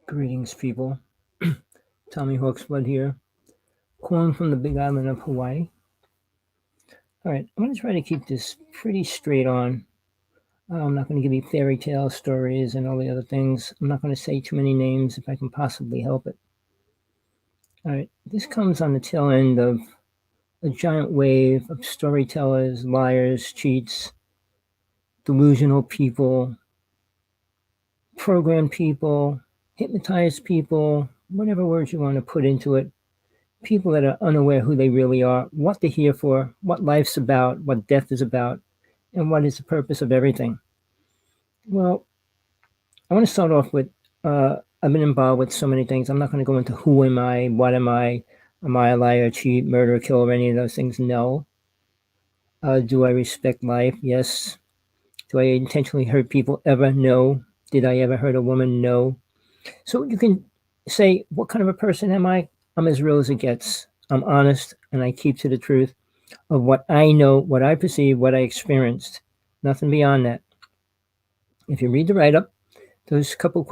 Greetings, people. Hawksblood here, calling from the big island of Hawaii. All right, I'm going to try to keep this pretty straight on. I'm not going to give you fairy tale stories and all the other things. I'm not going to say too many names if I can possibly help it. All right, this comes on the tail end of a giant wave of storytellers, liars, cheats, delusional people, programmed people, hypnotized people, whatever words you want to put into it. People that are unaware who they really are, what they're here for, what life's about, what death is about, and what is the purpose of everything. Well, I want to start off with I've been involved with so many things. I'm not going to go into who am I, what am I a liar, cheat, murderer, killer, any of those things? No. Do I respect life? Yes. Do I intentionally hurt people ever? No. Did I ever hurt a woman? No. So you can say, what kind of a person am I? I'm as real as it gets. I'm honest, and I keep to the truth of what I know, what I perceive, what I experienced. Nothing beyond that. If you read the write-up, those couple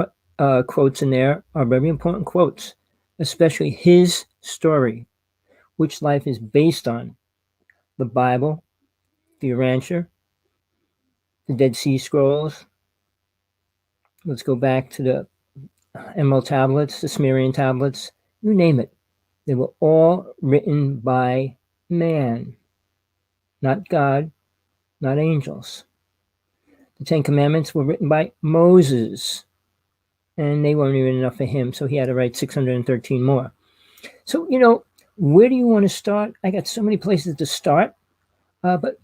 quotes in there are very important quotes, especially his story, which life is based on. The Bible, the Urantia, the Dead Sea Scrolls. Let's go back to the Emerald tablets, the Sumerian tablets, you name it. They were all written by man, not God, not angels. The Ten Commandments were written by Moses, and they weren't even enough for him, so he had to write 613 more. So, where do you want to start? I got so many places to start, but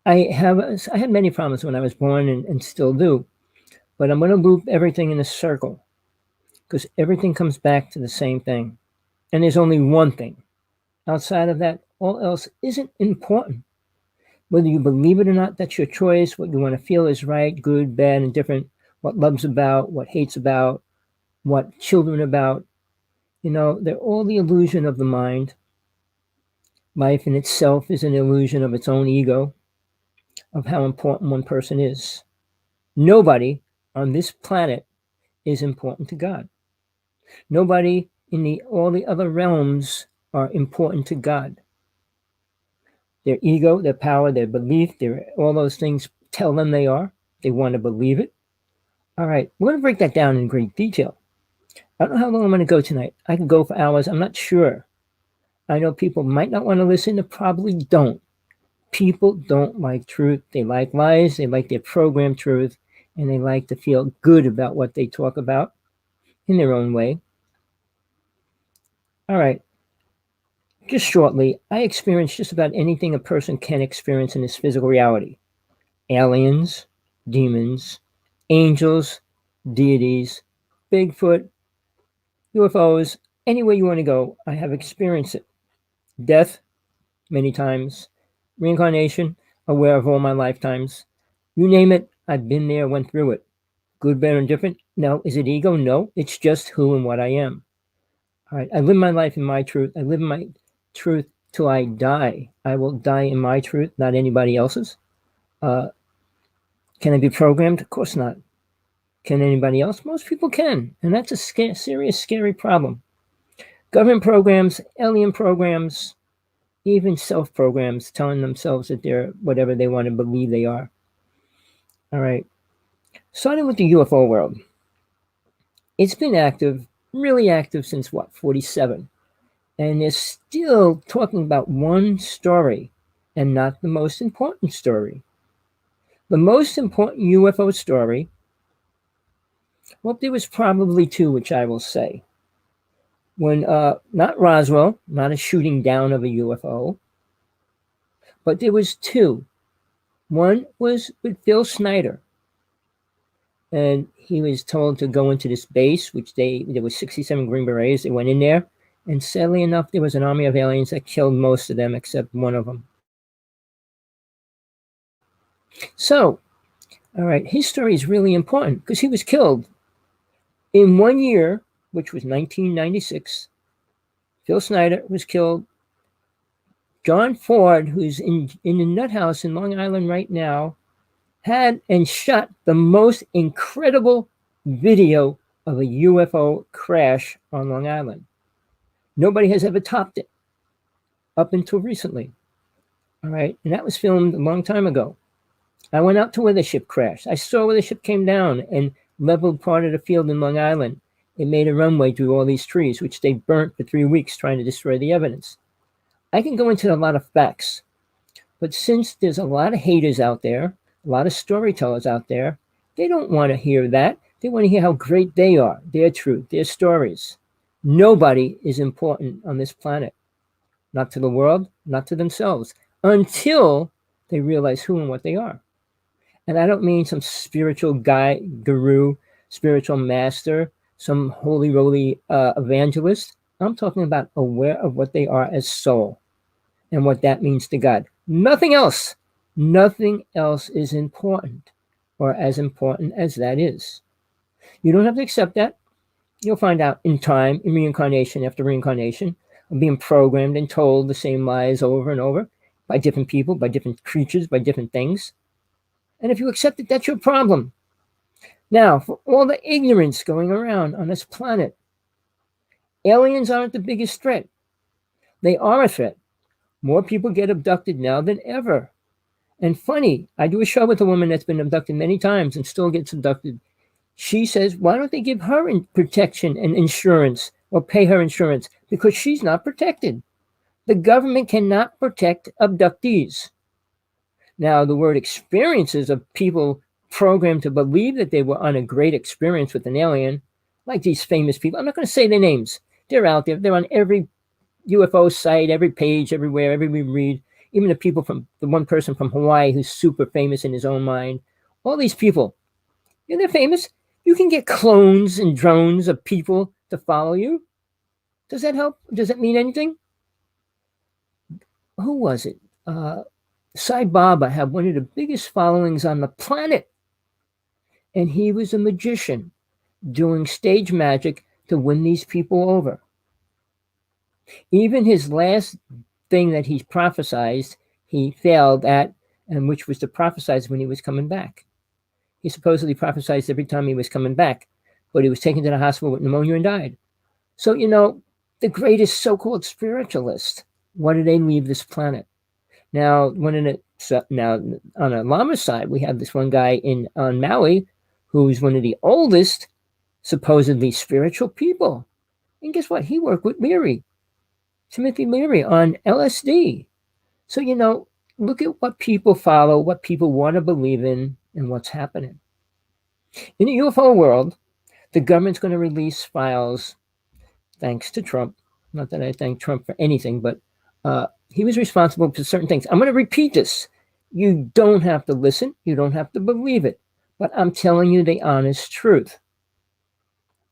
I had many problems when I was born and still do, but I'm going to loop everything in a circle because everything comes back to the same thing, and there's only one thing. Outside of that, all else isn't important. Whether you believe it or not, that's your choice. What you want to feel is right, good, bad, and different. What love's about, what hate's about, what children about. They're all the illusion of the mind. Life in itself is an illusion of its own ego, of how important one person is. Nobody on this planet is important to God. Nobody in all the other realms are important to God. Their ego, their power, their belief, all those things tell them they are. They want to believe it. All right, we're going to break that down in great detail. I don't know how long I'm going to go tonight. I could go for hours. I'm not sure. I know people might not want to listen. They probably don't. People don't like truth. They like lies. They like their programmed truth. And they like to feel good about what they talk about in their own way. All right. Just shortly, I experience just about anything a person can experience in this physical reality. Aliens, demons, angels, deities, Bigfoot, UFOs, anywhere you want to go, I have experienced it. Death, many times. Reincarnation, aware of all my lifetimes. You name it, I've been there, went through it. Good, bad, and different? No. Is it ego? No. It's just who and what I am. All right. I live my life in my truth. I live my truth till I die. I will die in my truth, not anybody else's. Can I be programmed? Of course not. Can anybody else? Most people can. And that's a serious, scary problem. Government programs, alien programs, even self-programs telling themselves that they're whatever they want to believe they are. All right. Starting with the UFO world. It's been active, really active since 47. And they're still talking about one story and not the most important story. The most important UFO story, well, there was probably two, which I will say. When, not Roswell, not a shooting down of a UFO, but there was two. One was with Phil Snyder. And he was told to go into this base, which there were 67 Green Berets. They went in there. And sadly enough, there was an army of aliens that killed most of them except one of them. So, all right, his story is really important because he was killed in 1 year, which was 1996. Phil Snyder was killed. John Ford, who's in the nut house in Long Island right now, had and shot the most incredible video of a UFO crash on Long Island. Nobody has ever topped it up until recently. All right. And that was filmed a long time ago. I went out to where the ship crashed. I saw where the ship came down and leveled part of the field in Long Island. It made a runway through all these trees, which they burnt for 3 weeks trying to destroy the evidence. I can go into a lot of facts, but since there's a lot of haters out there, a lot of storytellers out there, they don't want to hear that. They want to hear how great they are, their truth, their stories. Nobody is important on this planet, not to the world, not to themselves, until they realize who and what they are. And I don't mean some spiritual guy, guru, spiritual master, some holy roly evangelist. I'm talking about aware of what they are as soul and what that means to God. Nothing else. Nothing else is important or as important as that is. You don't have to accept that. You'll find out in time, in reincarnation after reincarnation, of being programmed and told the same lies over and over by different people, by different creatures, by different things. And if you accept it, that's your problem. Now, for all the ignorance going around on this planet, aliens aren't the biggest threat. They are a threat. More people get abducted now than ever. And funny, I do a show with a woman that's been abducted many times and still gets abducted. She says, why don't they give her protection and insurance or pay her insurance? Because she's not protected. The government cannot protect abductees. Now, the word experiences of people programmed to believe that they were on a great experience with an alien, like these famous people. I'm not going to say their names. They're out there. They're on every UFO site, every page, everywhere, everywhere we read. Even the people from the one person from Hawaii who's super famous in his own mind. All these people, they're famous. You can get clones and drones of people to follow you. Does that help? Does that mean anything? Who was it? Sai Baba had one of the biggest followings on the planet. And he was a magician doing stage magic to win these people over. Even his last thing that he prophesied, he failed at, and which was to prophesize when he was coming back. He supposedly prophesied every time he was coming back, but he was taken to the hospital with pneumonia and died. So, the greatest so-called spiritualist, why did they leave this planet? Now, on a Lama side, we have this one guy on Maui who's one of the oldest supposedly spiritual people. And guess what? He worked with Timothy Leary on LSD. So, look at what people follow, what people want to believe in, and what's happening. In the UFO world, the government's going to release files, thanks to Trump. Not that I thank Trump for anything, but he was responsible for certain things. I'm going to repeat this. You don't have to listen. You don't have to believe it. But I'm telling you the honest truth.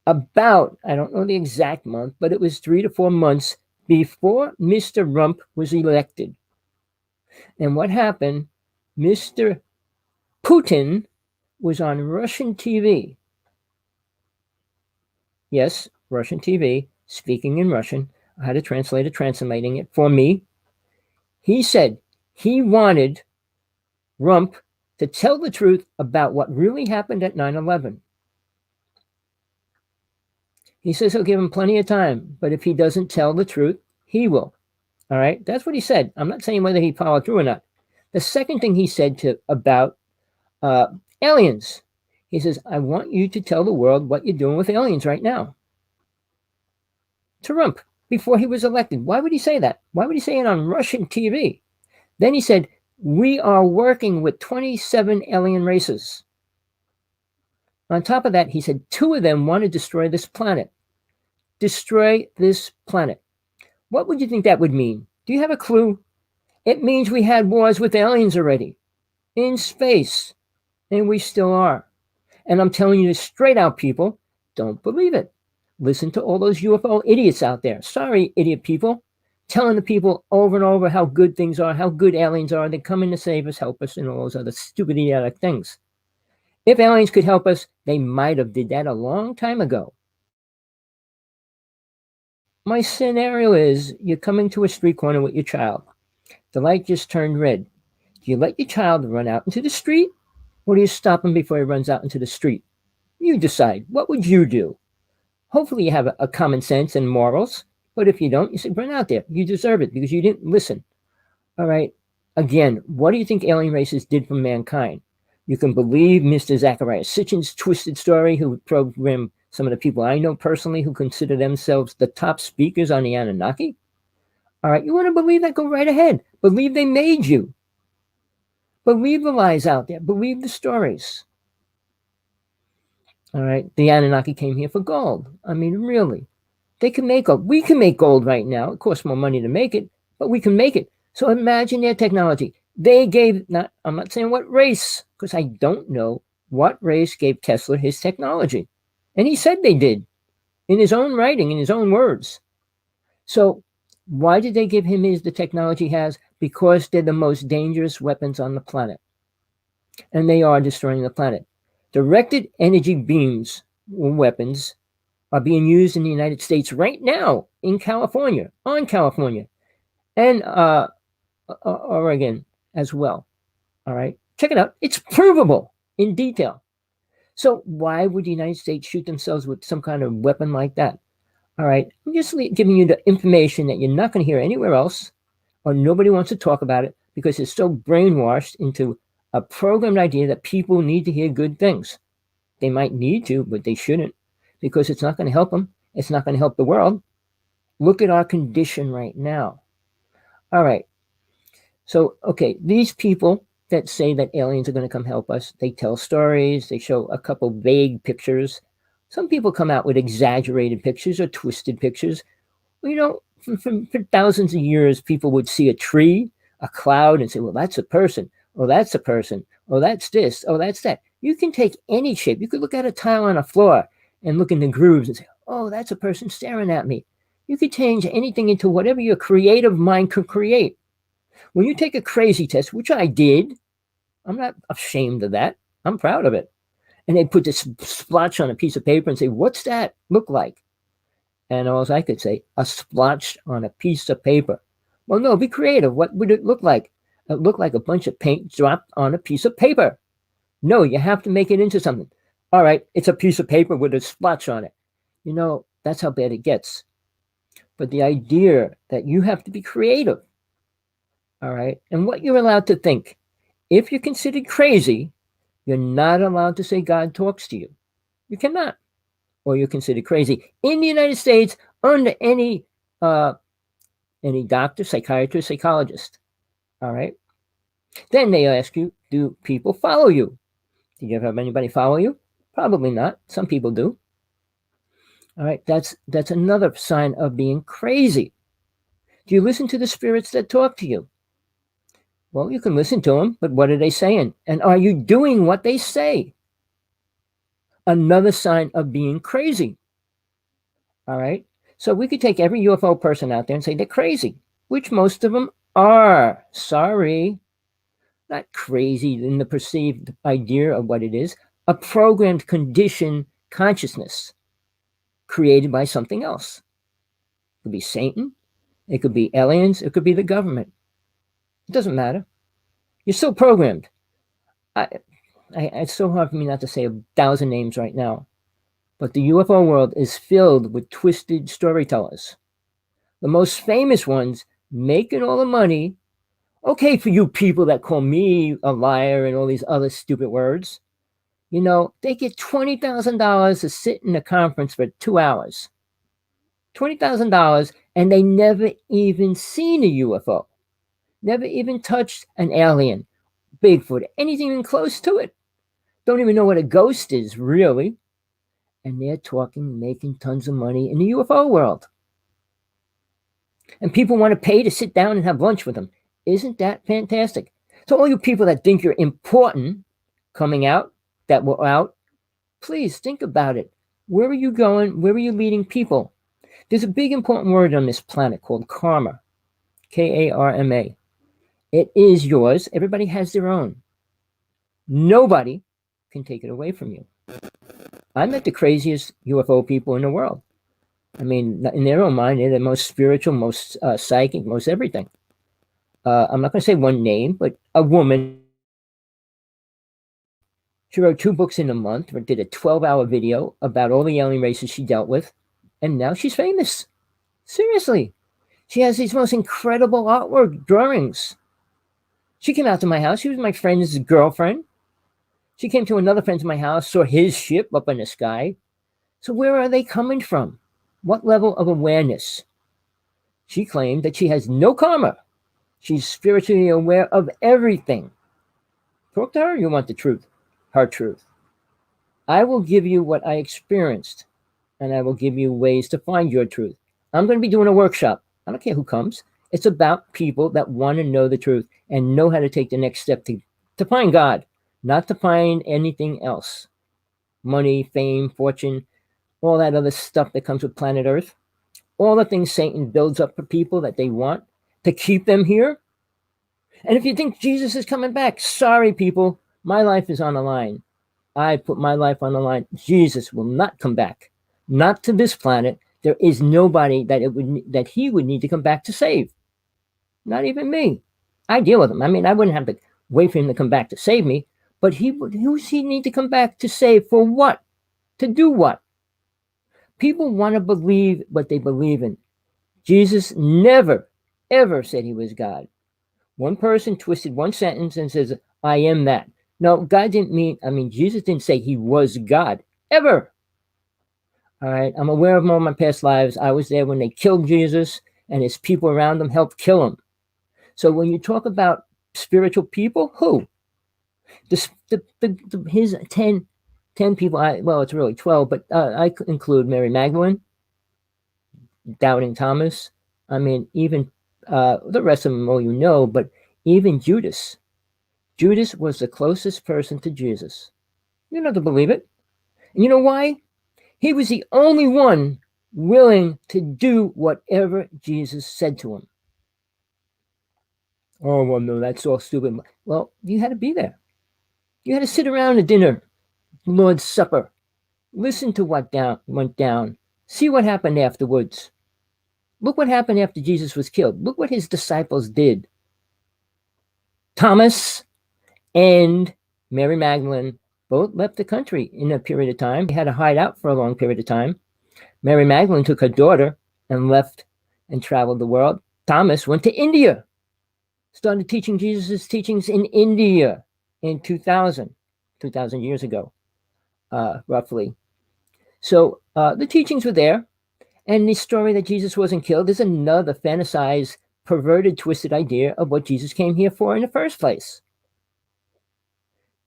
About, I don't know the exact month, but it was 3 to 4 months before Mr. Rump was elected. And what happened, Mr. Putin was on Russian TV. Yes, Russian TV, speaking in Russian. I had a translator translating it for me. He said he wanted Rump to tell the truth about what really happened at 9/11. He says he'll give him plenty of time, but if he doesn't tell the truth, he will. All right, that's what he said. I'm not saying whether he followed through or not. The second thing he said about aliens, he says, I want you to tell the world what you're doing with aliens right now. To Rump, before he was elected. Why would he say that? Why would he say it on Russian TV? Then he said, we are working with 27 alien races. On top of that, he said 2 of them want to destroy this planet. Destroy this planet. What would you think that would mean? Do you have a clue? It means we had wars with aliens already in space, and we still are. And I'm telling you straight out, people, don't believe it. Listen to all those UFO idiots out there. Sorry, idiot people. Telling the people over and over how good things are, how good aliens are. They're coming to save us, help us, and all those other stupid idiotic things. If aliens could help us, they might have did that a long time ago. My scenario is you're coming to a street corner with your child. The light just turned red. Do you let your child run out into the street, or do you stop him before he runs out into the street? You decide. What would you do? Hopefully you have a common sense and morals. But if you don't, you say, run out there. You deserve it because you didn't listen. All right. Again, what do you think alien races did for mankind? You can believe Mr. Zachariah Sitchin's twisted story, who programmed some of the people I know personally who consider themselves the top speakers on the Anunnaki. All right. You want to believe that? Go right ahead. Believe they made you. Believe the lies out there. Believe the stories. All right. The Anunnaki came here for gold. I mean, really. They can make gold. We can make gold right now. It costs more money to make it, but we can make it. So imagine their technology. They gave, I'm not saying what race, because I don't know what race gave Tesla his technology. And he said they did in his own writing, in his own words. So why did they give him the technology he has? Because they're the most dangerous weapons on the planet. And they are destroying the planet. Directed energy beams or weapons are being used in the United States right now in California, on California, and Oregon as well. All right. Check it out. It's provable in detail. So why would the United States shoot themselves with some kind of weapon like that? All right. I'm just giving you the information that you're not going to hear anywhere else, or nobody wants to talk about it because it's so brainwashed into a programmed idea that people need to hear good things. They might need to, but they shouldn't, because it's not going to help them. It's not going to help the world. Look at our condition right now. All right. So, okay, these people that say that aliens are going to come help us, they tell stories, they show a couple vague pictures. Some people come out with exaggerated pictures or twisted pictures. Well, you know, for thousands of years, people would see a tree, a cloud, and say, well, that's a person. Oh, that's a person. Oh, that's this. Oh, that's that. You can take any shape. You could look at a tile on a floor and look in the grooves and say, oh, that's a person staring at me. You could change anything into whatever your creative mind could create. When you take a crazy test, which I did, I'm not ashamed of that. I'm proud of it. And they put this splotch on a piece of paper and say, what's that look like? And all I could say, a splotch on a piece of paper. Well, no, be creative. What would it look like? It looked like a bunch of paint dropped on a piece of paper. No, you have to make it into something. All right, it's a piece of paper with a splotch on it. You know, that's how bad it gets. But the idea that you have to be creative, all right, and what you're allowed to think. If you're considered crazy, you're not allowed to say God talks to you. You cannot, or you're considered crazy. In the United States, under any doctor, psychiatrist, psychologist, all right? Then they ask you, do people follow you? Did you ever have anybody follow you? Probably not. Some people do. All right, that's another sign of being crazy. Do you listen to the spirits that talk to you? Well, you can listen to them, but what are they saying? And are you doing what they say? Another sign of being crazy. All right, so we could take every UFO person out there and say they're crazy, which most of them are. Sorry. Not crazy in the perceived idea of what it is, a programmed conditioned consciousness created by something else. It could be Satan, it could be aliens, it could be the government. It doesn't matter. You're still programmed. It's so hard for me not to say 1,000 names right now, but the UFO world is filled with twisted storytellers. The most famous ones making all the money. Okay, for you people that call me a liar and all these other stupid words, you know, they get $20,000 to sit in a conference for 2 hours. $20,000, and they never even seen a UFO, never even touched an alien, Bigfoot, anything even close to it. Don't even know what a ghost is, really. And they're talking, making tons of money in the UFO world. And people want to pay to sit down and have lunch with them. Isn't that fantastic? So all you people that think you're important coming out, that were out, please think about it. Where are you going? Where are you leading people? There's a big important word on this planet called karma. K-A-R-M-A. It is yours. Everybody has their own. Nobody can take it away from you. I met the craziest UFO people in the world. I mean, in their own mind, they're the most spiritual, most psychic, most everything. I'm not going to say one name, but a woman. She wrote 2 books in a month, or did a 12-hour video about all the alien races she dealt with. And now she's famous. Seriously. She has these most incredible artwork drawings. She came out to my house. She was my friend's girlfriend. She came to another friend to my house, saw his ship up in the sky. So where are they coming from? What level of awareness? She claimed that she has no karma. She's spiritually aware of everything. Talk to her, you want the truth, her truth. I will give you what I experienced, and I will give you ways to find your truth. I'm going to be doing a workshop. I don't care who comes. It's about people that want to know the truth and know how to take the next step to find God, not to find anything else. Money, fame, fortune, all that other stuff that comes with planet Earth. All the things Satan builds up for people that they want to keep them here. And if you think Jesus is coming back, sorry, people, my life is on the line. I put my life on the line. Jesus will not come back, not to this planet. There is nobody that he would need to come back to save. Not even me. I deal with him. I mean, I wouldn't have to wait for him to come back to save me, but who's he need to come back to save for what? To do what? People want to believe what they believe in. Jesus never, ever said he was God. One person twisted one sentence and says, I am that. No, God didn't Jesus didn't say he was God, ever. All right, I'm aware of all my past lives. I was there when they killed Jesus, and his people around him helped kill him. So when you talk about spiritual people, who? His 10 people, well, it's really 12, but I include Mary Magdalene, doubting Thomas. I mean, even the rest of them, you know, but even Judas. Judas was the closest person to Jesus. You don't have to believe it. And you know why? He was the only one willing to do whatever Jesus said to him. Oh, well, no, that's all stupid. Well, you had to be there. You had to sit around at dinner, Lord's Supper. Listen to what went down. See what happened afterwards. Look what happened after Jesus was killed. Look what his disciples did. Thomas and Mary Magdalene both left the country in a period of time. They had to hide out for a long period of time. Mary Magdalene took her daughter and left and traveled the world. Thomas went to India, started teaching Jesus' teachings in India in 2000 years ago, roughly. So the teachings were there. And the story that Jesus wasn't killed is another fantasized, perverted, twisted idea of what Jesus came here for in the first place.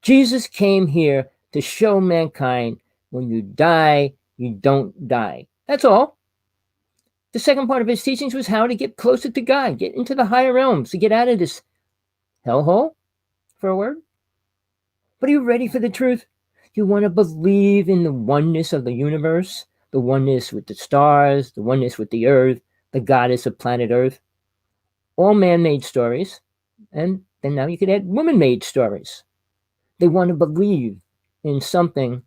Jesus came here to show mankind when you die, you don't die. That's all. The second part of his teachings was how to get closer to God, get into the higher realms, to get out of this hellhole, for a word. But are you ready for the truth? You want to believe in the oneness of the universe, the oneness with the stars, the oneness with the earth, the goddess of planet Earth. All man-made stories. And then now you could add woman-made stories. They want to believe in something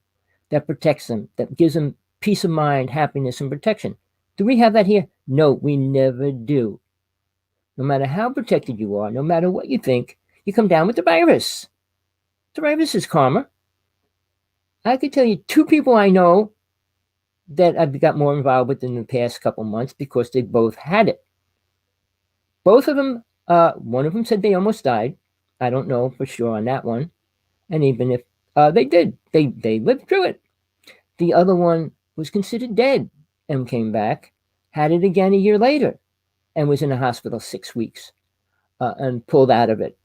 that protects them, that gives them peace of mind, happiness, and protection. Do we have that here? No, we never do. No matter how protected you are, no matter what you think, you come down with the virus. The virus is karma. I could tell you 2 people I know that I've got more involved with in the past couple months because they both had it. Both of them, one of them said they almost died. I don't know for sure on that one. And even if they did, they lived through it. The other one was considered dead and came back, had it again a year later, and was in the hospital 6 weeks and pulled out of it.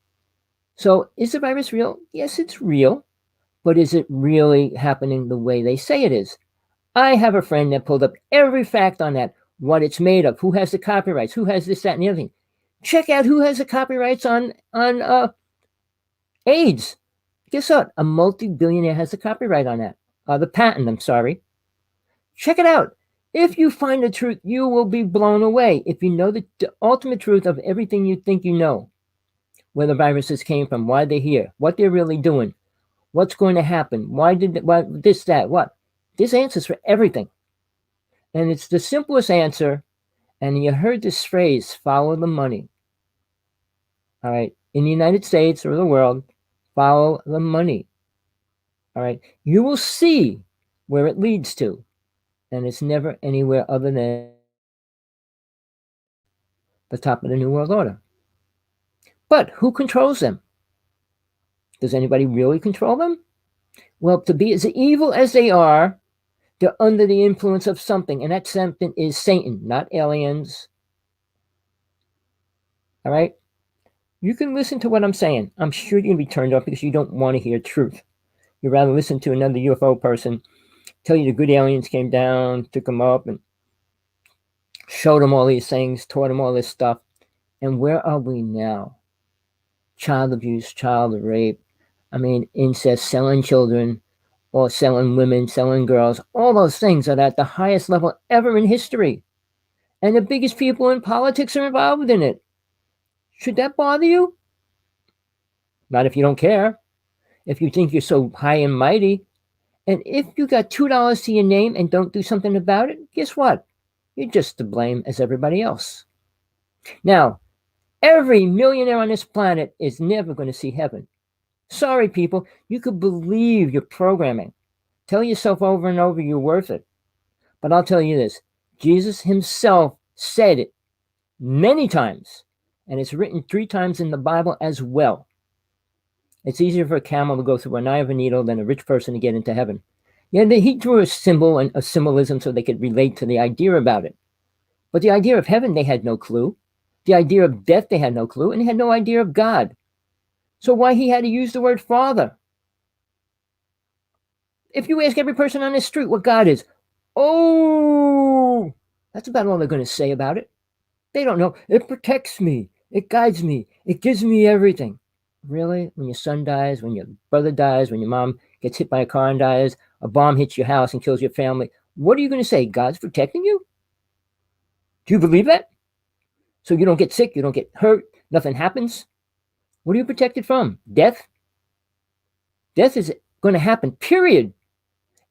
So is the virus real? Yes, it's real. But is it really happening the way they say it is? I have a friend that pulled up every fact on that, what it's made of, who has the copyrights, who has this, that, and the other thing. Check out who has the copyrights on AIDS. Guess what? A multi-billionaire has the copyright on that. The patent, I'm sorry. Check it out. If you find the truth, you will be blown away. If you know the ultimate truth of everything you think you know, where the viruses came from, why they're here, what they're really doing, what's going to happen, why this, that, what. This answers for everything. And it's the simplest answer. And you heard this phrase, follow the money. All right. In the United States or the world, follow the money. All right. You will see where it leads to. And it's never anywhere other than the top of the New World Order. But who controls them? Does anybody really control them? Well, to be as evil as they are, they're under the influence of something, and that something is Satan, not aliens. All right? You can listen to what I'm saying. I'm sure you're going to be turned off because you don't want to hear truth. You'd rather listen to another UFO person tell you the good aliens came down, took them up, and showed them all these things, taught them all this stuff. And where are we now? Child abuse, child rape, incest, selling children, or selling women, selling girls. All those things are at the highest level ever in history. And the biggest people in politics are involved in it. Should that bother you? Not if you don't care. If you think you're so high and mighty. And if you got $2 to your name and don't do something about it, guess what? You're just to blame as everybody else. Now, every millionaire on this planet is never going to see heaven. Sorry, people. You could believe your programming. Tell yourself over and over you're worth it. But I'll tell you this. Jesus himself said it many times. And it's written 3 times in the Bible as well. It's easier for a camel to go through an eye of a needle than a rich person to get into heaven. Yeah, he drew a symbol and a symbolism so they could relate to the idea about it. But the idea of heaven, they had no clue. The idea of death, they had no clue. And they had no idea of God. So why he had to use the word Father? If you ask every person on the street what God is, oh, that's about all they're going to say about it. They don't know. It protects me. It guides me. It gives me everything. Really? When your son dies, when your brother dies, when your mom gets hit by a car and dies, a bomb hits your house and kills your family, what are you going to say? God's protecting you? Do you believe that? So you don't get sick, you don't get hurt, nothing happens? What are you protected from? Death? Death is going to happen, period.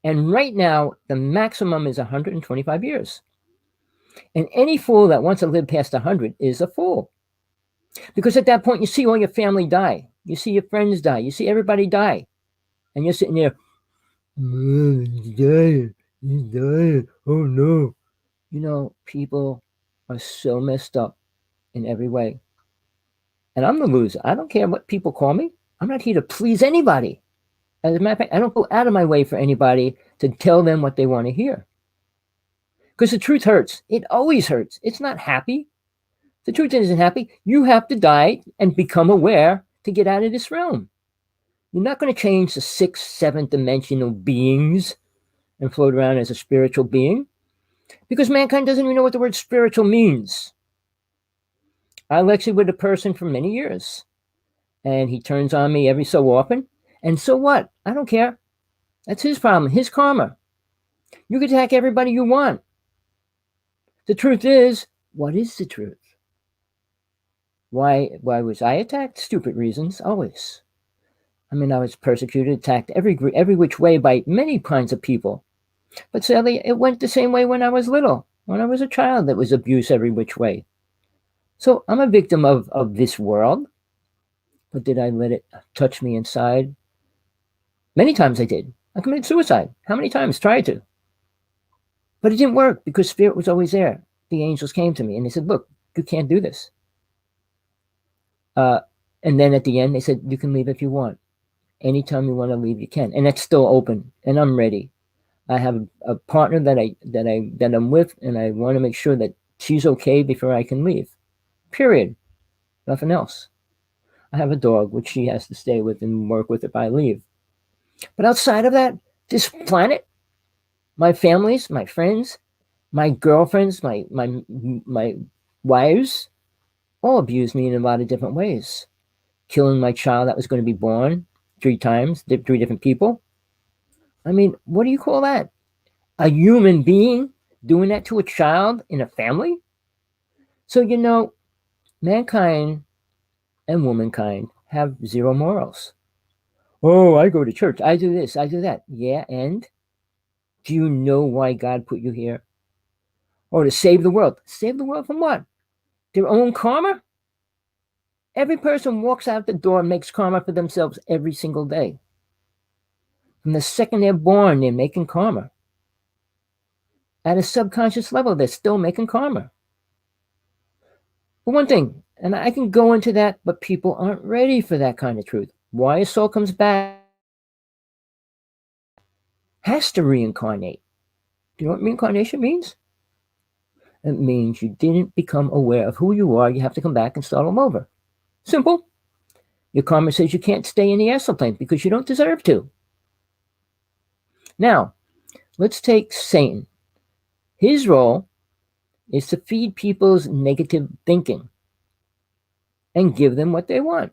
And right now, the maximum is 125 years. And any fool that wants to live past 100 is a fool. Because at that point, you see all your family die. You see your friends die. You see everybody die. And you're sitting there, he's dying. He's dying. Oh, no. You know, people are so messed up in every way. And I'm the loser. I don't care what people call me. I'm not here to please anybody. As a matter of fact, I don't go out of my way for anybody to tell them what they want to hear. Because the truth hurts. It always hurts. It's not happy. The truth isn't happy. You have to die and become aware to get out of this realm. You're not going to change the 6th, 7th dimensional beings and float around as a spiritual being. Because mankind doesn't even know what the word spiritual means. I lectured with a person for many years. And he turns on me every so often. And so what? I don't care. That's his problem, his karma. You can attack everybody you want. The truth is, what is the truth? Why was I attacked? Stupid reasons, always. I was persecuted, attacked every which way by many kinds of people. But sadly, it went the same way when I was little. When I was a child, there was abuse every which way. So I'm a victim of this world. But did I let it touch me inside? Many times I did. I committed suicide. How many times? Tried to. But it didn't work because spirit was always there. The angels came to me and they said, look, you can't do this. And then at the end, they said, you can leave if you want. Anytime you want to leave, you can. And that's still open. And I'm ready. I have a partner that I'm with, and I want to make sure that she's okay before I can leave. Period. Nothing else. I have a dog, which she has to stay with and work with if I leave. But outside of that, this planet, my families, my friends, my girlfriends, my wives, all abused me in a lot of different ways. Killing my child that was going to be born 3 times, 3 different people. What do you call that? A human being doing that to a child in a family? So, mankind and womankind have 0 morals. Oh, I go to church. I do this. I do that. Yeah, and? Do you know why God put you here? Oh, to save the world. Save the world from what? Their own karma? Every person walks out the door and makes karma for themselves every single day. From the second they're born, they're making karma. At a subconscious level, they're still making karma. But one thing, and I can go into that, but people aren't ready for that kind of truth. Why a soul comes back has to reincarnate. Do you know what reincarnation means? It means you didn't become aware of who you are. You have to come back and start all over. Simple. Your karma says you can't stay in the astral plane because you don't deserve to. Now, let's take Satan. His role is to feed people's negative thinking and give them what they want.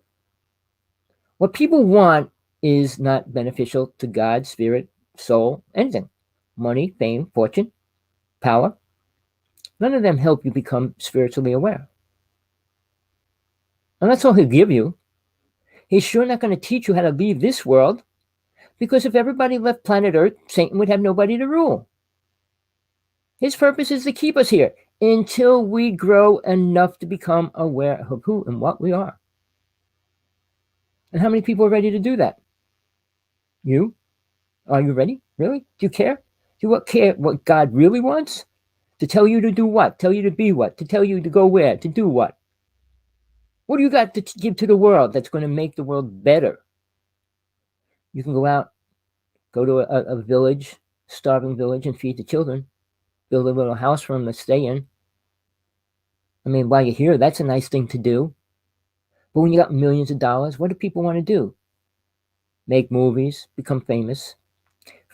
What people want is not beneficial to God, spirit, soul, anything. Money, fame, fortune, power. None of them help you become spiritually aware. And that's all he'll give you. He's sure not going to teach you how to leave this world, because if everybody left planet Earth, Satan would have nobody to rule. His purpose is to keep us here until we grow enough to become aware of who and what we are. And how many people are ready to do that? You? Are you ready? Really? Do you care? Do you care what God really wants? To tell you to do what? Tell you to be what? To tell you to go where? To do what? What do you got to give to the world that's going to make the world better? You can go out, go to a village, starving village, and feed the children. Build a little house for them to stay in. I mean, while you're here, that's a nice thing to do. But when you got millions of dollars, what do people want to do? Make movies, become famous.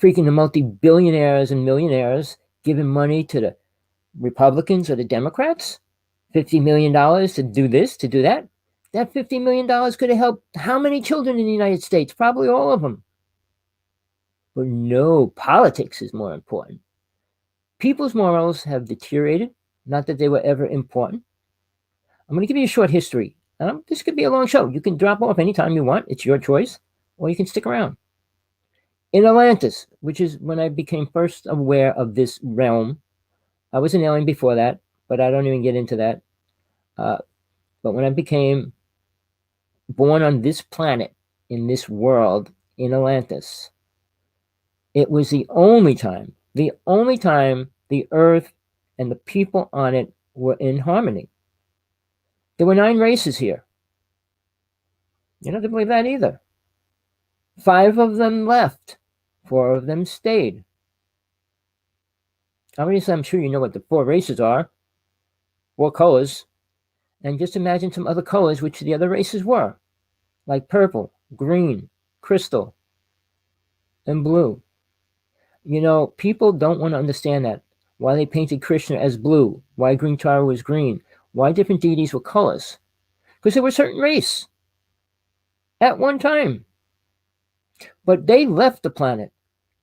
Freaking the multi-billionaires and millionaires giving money to the Republicans or the Democrats? $50 million to do this, to do that? That $50 million could have helped how many children in the United States? Probably all of them. But no, politics is more important. People's morals have deteriorated, not that they were ever important. I'm going to give you a short history. This could be a long show. You can drop off anytime you want. It's your choice. Or you can stick around. In Atlantis, which is when I became first aware of this realm. I was an alien before that, but I don't even get into that. But when I became born on this planet, in this world, in Atlantis, it was the only time the Earth and the people on it were in harmony. There were 9 races here. You don't have to believe that either. 5 of them left. 4 of them stayed. Obviously, I'm sure you know what the 4 races are. 4 colors. And just imagine some other colors which the other races were. Like purple, green, crystal, and blue. You know, people don't want to understand that. Why they painted Krishna as blue. Why Green Tara was green. Why different deities were colors. Because they were a certain race. At one time. But they left the planet.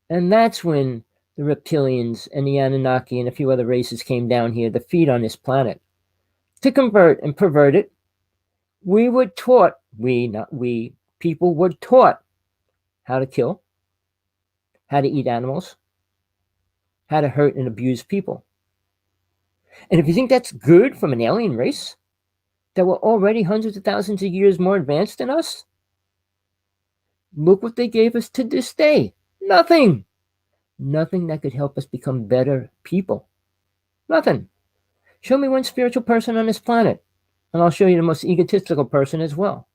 And that's when the reptilians and the Anunnaki and a few other races came down here to feed on this planet. To convert and pervert it. We were taught, people were taught how to kill, how to eat animals, how to hurt and abuse people. And if you think that's good from an alien race that were already hundreds of thousands of years more advanced than us, look what they gave us to this day. Nothing. Nothing that could help us become better people. Nothing. Show me one spiritual person on this planet, and I'll show you the most egotistical person as well.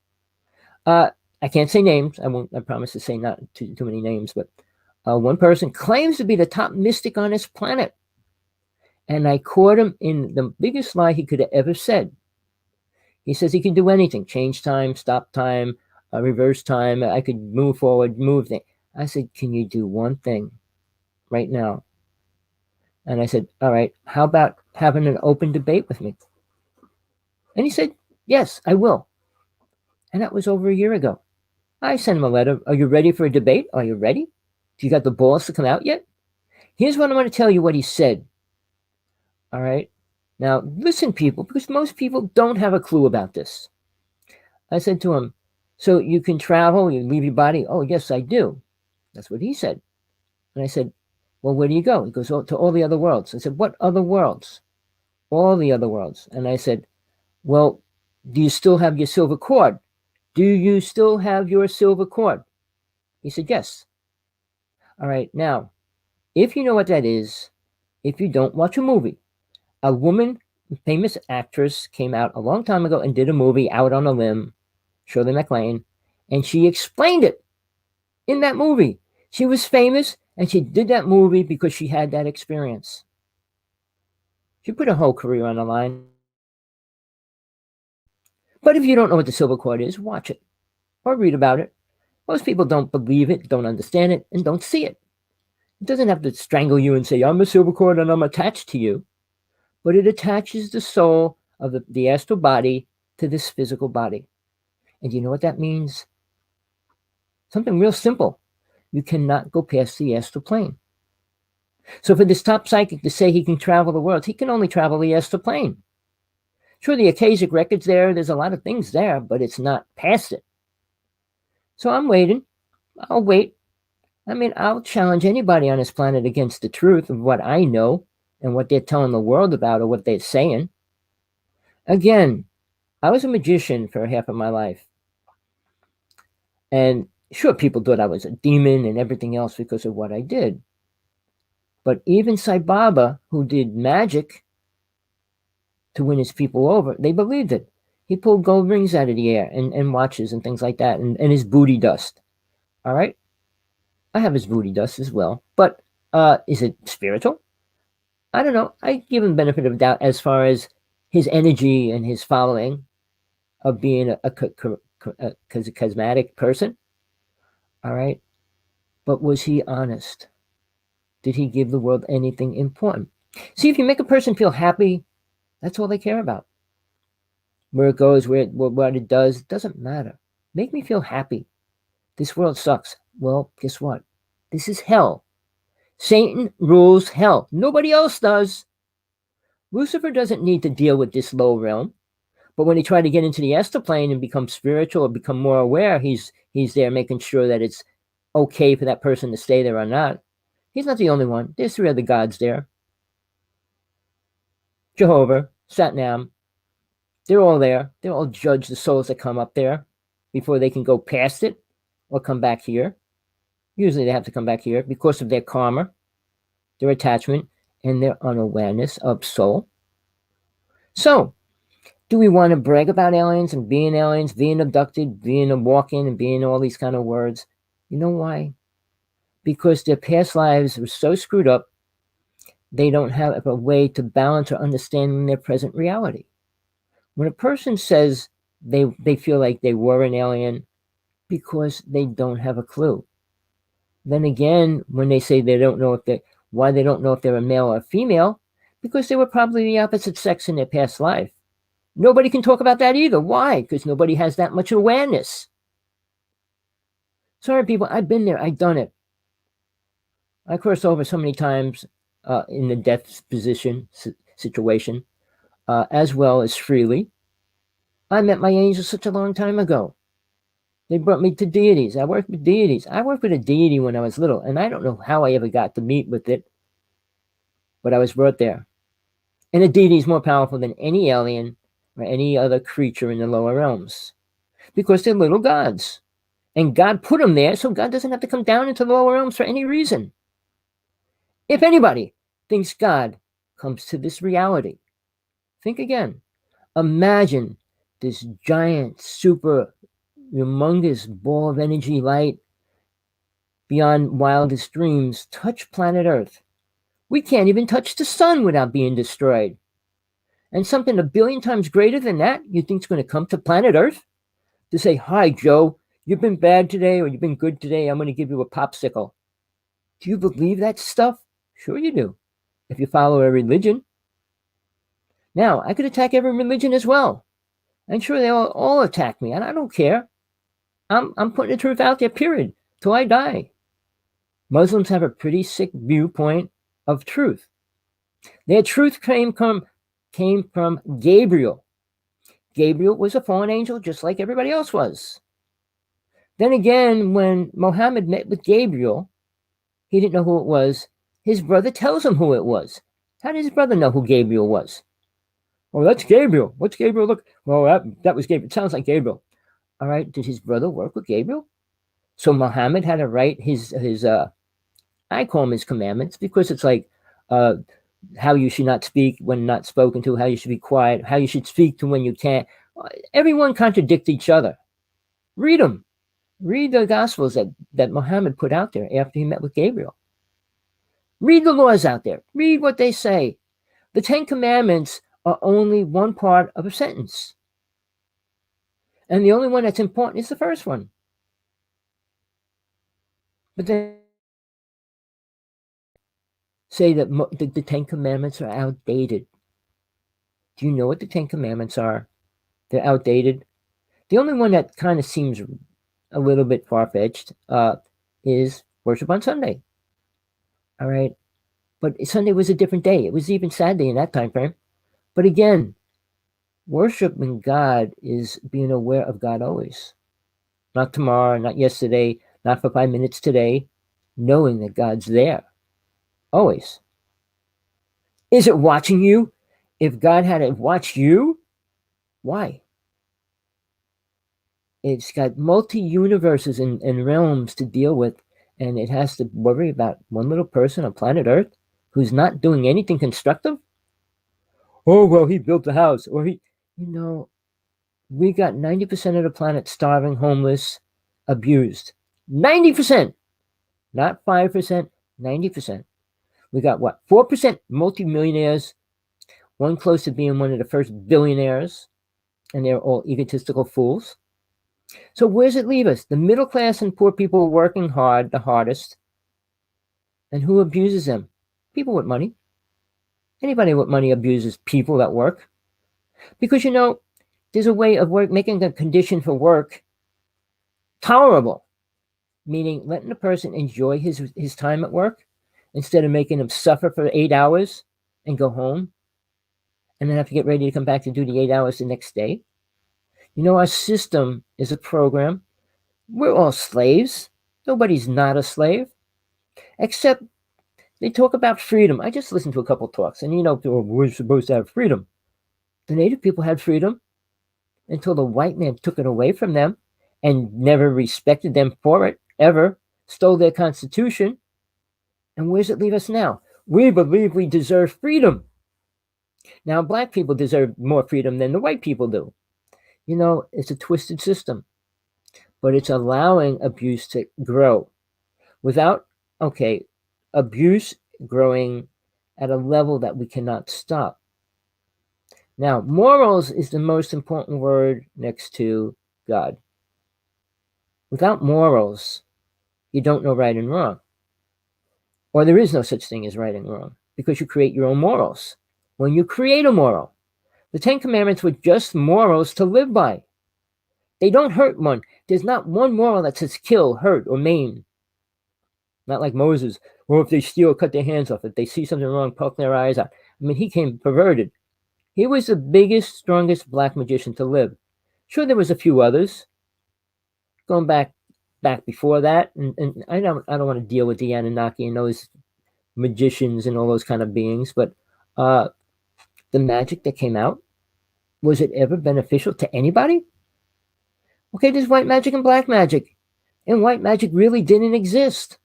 I can't say names. I promise to say not too many names, but one person claims to be the top mystic on this planet. And I caught him in the biggest lie he could have ever said. He says he can do anything. Change time, stop time, reverse time. I could move forward, move things. I said, can you do one thing right now? And I said, all right, how about having an open debate with me? And he said, yes, I will. And that was over a year ago. I sent him a letter. Are you ready for a debate? Are you ready? Do you got the balls to come out yet? Here's what I want to tell you what he said. All right. Now, listen, people, because most people don't have a clue about this. I said to him, so you can travel, you leave your body? Oh, yes, I do. That's what he said. And I said, well, where do you go? He goes, oh, to all the other worlds. I said, what other worlds? All the other worlds. And I said, well, do you still have your silver cord? Do you still have your silver cord? He said, yes. All right. Now, if you know what that is, if you don't watch a movie. A woman, famous actress, came out a long time ago and did a movie, Out on a Limb, Shirley MacLaine, and she explained it in that movie. She was famous and she did that movie because she had that experience. She put her whole career on the line. But if you don't know what the silver cord is, watch it or read about it. Most people don't believe it, don't understand it, and don't see it. It doesn't have to strangle you and say, I'm a silver cord and I'm attached to you. But it attaches the soul of the astral body to this physical body. And you know what that means? Something real simple. You cannot go past the astral plane. So for this top psychic to say he can travel the world, he can only travel the astral plane. Sure, the Akashic record's there's a lot of things there, but it's not past it. So I'm waiting. I'll wait. I mean, I'll challenge anybody on this planet against the truth of what I know and what they're telling the world about or what they're saying. Again, I was a magician for half of my life. And sure, people thought I was a demon and everything else because of what I did. But even Sai Baba, who did magic to win his people over, they believed it. He pulled gold rings out of the air and watches and things like that and his booty dust. All right? I have his booty dust as well. But is it spiritual? I don't know. I give him benefit of doubt as far as his energy and his following of being a charismatic person. All right? But was he honest? Did he give the world anything important? See, if you make a person feel happy, that's all they care about. Where it goes, what it does, doesn't matter. Make me feel happy. This world sucks. Well, guess what? This is hell. Satan rules hell. Nobody else does. Lucifer doesn't need to deal with this low realm. But when he tried to get into the astral plane and become spiritual or become more aware, he's there making sure that it's okay for that person to stay there or not. He's not the only one. There's 3 other gods there. Jehovah, Satnam. They're all there. They all judge the souls that come up there before they can go past it or come back here. Usually they have to come back here because of their karma, their attachment, and their unawareness of soul. So, do we want to brag about aliens, being abducted, being a walk-in, and being all these kind of words? You know why? Because their past lives were so screwed up, they don't have a way to balance or understand their present reality. When a person says they feel like they were an alien because they don't have a clue. Then again, when they say they don't know why they don't know if they're a male or a female, because they were probably the opposite sex in their past life. Nobody can talk about that either. Why? Because nobody has that much awareness. Sorry, people, I've been there. I've done it. I crossed over so many times in the death situation, as well as freely. I met my angels such a long time ago. They brought me to deities. I worked with deities. I worked with a deity when I was little, and I don't know how I ever got to meet with it, but I was brought there. And a deity is more powerful than any alien or any other creature in the lower realms because they're little gods. And God put them there, so God doesn't have to come down into the lower realms for any reason. If anybody thinks God comes to this reality, think again. Imagine this giant, super, humongous ball of energy light beyond wildest dreams touch planet Earth. We can't even touch the sun without being destroyed. And something 1 billion times greater than that, you think is going to come to planet Earth? To say, hi, Joe, you've been bad today or you've been good today, I'm going to give you a popsicle. Do you believe that stuff? Sure you do, if you follow a religion. Now, I could attack every religion as well. I'm sure they all attack me, and I don't care. I'm putting the truth out there, period, till I die. Muslims have a pretty sick viewpoint of truth. Their truth came from Gabriel. Gabriel was a fallen angel just like everybody else was. Then again, when Muhammad met with Gabriel, he didn't know who it was. His brother tells him who it was. How did his brother know who Gabriel was? Oh, that's Gabriel. What's Gabriel look? Well, that was Gabriel. It sounds like Gabriel. All right. Did his brother work with Gabriel? So Muhammad had to write his I call them his commandments because it's like how you should not speak when not spoken to, how you should be quiet, how you should speak to when you can't. Everyone contradicts each other. Read them. Read the Gospels that Muhammad put out there after he met with Gabriel. Read the laws out there. Read what they say. The Ten Commandments are only one part of a sentence. And the only one that's important is the first one. But then say that the Ten Commandments are outdated. Do you know what the Ten Commandments are? They're outdated. The only one that kind of seems a little bit far-fetched is worship on Sunday. All right? But Sunday was a different day. It was even Saturday in that time frame. But again, worshiping God is being aware of God always. Not tomorrow, not yesterday, not for 5 minutes today. Knowing that God's there. Always. Is it watching you? If God had to watch you, why? It's got multi-universes and realms to deal with, and it has to worry about one little person on planet Earth who's not doing anything constructive? Oh, well, he built a house, or we got 90% of the planet starving, homeless, abused. 90%! Not 5%, 90%. We got what? 4% multimillionaires, one close to being one of the first billionaires, and they're all egotistical fools. So where does it leave us? The middle class and poor people working hard, the hardest. And who abuses them? People with money. Anybody with money abuses people that work. Because, there's a way of making a condition for work tolerable. Meaning letting the person enjoy his time at work instead of making him suffer for 8 hours and go home and then have to get ready to come back to do the 8 hours the next day. Our system is a program. We're all slaves. Nobody's not a slave. Except they talk about freedom. I just listened to a couple talks, and we're supposed to have freedom. The native people had freedom until the white man took it away from them and never respected them for it, ever, stole their constitution. And where does it leave us now? We believe we deserve freedom. Now, black people deserve more freedom than the white people do. It's a twisted system, but it's allowing abuse to grow without, abuse growing at a level that we cannot stop. Now, morals is the most important word next to God. Without morals, you don't know right and wrong. Or there is no such thing as right and wrong because you create your own morals. When you create a moral, the Ten Commandments were just morals to live by. They don't hurt one. There's not one moral that says kill, hurt, or maim. Not like Moses. Or if they steal, cut their hands off. If they see something wrong, poke their eyes out. He came perverted. He was the biggest, strongest black magician to live. Sure, there was a few others. Going back before that, and I don't want to deal with the Anunnaki and those magicians and all those kind of beings, but the magic that came out, was it ever beneficial to anybody? Okay, there's white magic and black magic, and white magic really didn't exist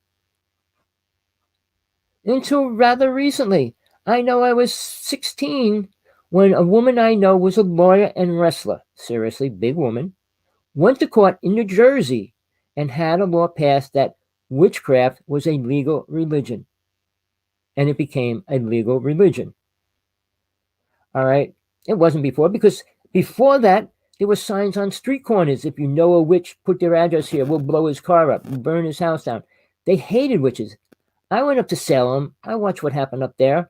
until rather recently. I know I was 16 when a woman I know was a lawyer and wrestler, seriously, big woman, went to court in New Jersey and had a law passed that witchcraft was a legal religion. And it became a legal religion. All right? It wasn't before, because before that, there were signs on street corners. If you know a witch, put their address here. We'll blow his car up. We'll burn his house down. They hated witches. I went up to Salem. I watched what happened up there.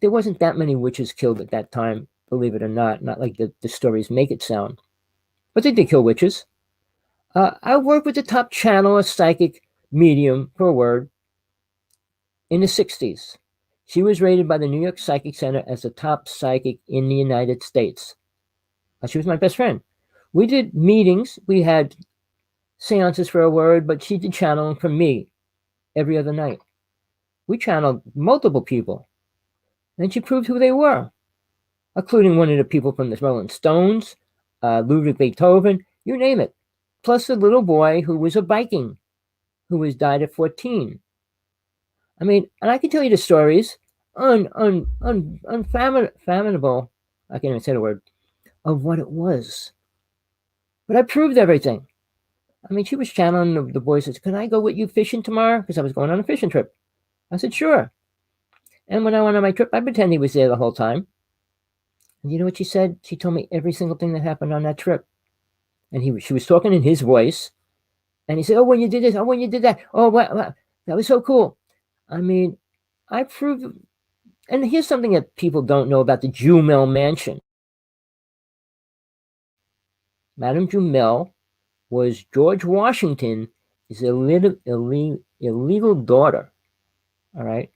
There wasn't that many witches killed at that time, believe it or not. Not like the stories make it sound. But they did kill witches. I worked with the top channel, a psychic medium, per word, in the 60s. She was rated by the New York Psychic Center as the top psychic in the United States. She was my best friend. We did meetings. We had seances for a word, but she did channeling for me every other night. We channeled multiple people, and she proved who they were, including one of the people from the Rolling Stones, Ludwig Beethoven, you name it. Plus a little boy who was a Viking, who died at 14. I mean, and I can tell you the stories, unfathomable, I can't even say the word, of what it was. But I proved everything. I mean, she was channeling the boys. Says, "Can I go with you fishing tomorrow?" Because I was going on a fishing trip. I said, "Sure." And when I went on my trip, I pretended he was there the whole time. And you know what she said? She told me every single thing that happened on that trip. And she was talking in his voice. And he said, "Oh, when you did this, oh, when you did that, oh, wow, that was so cool." I mean, I proved. And here's something that people don't know about the Jumel Mansion. Madame Jumel was George Washington's illegal daughter. All right.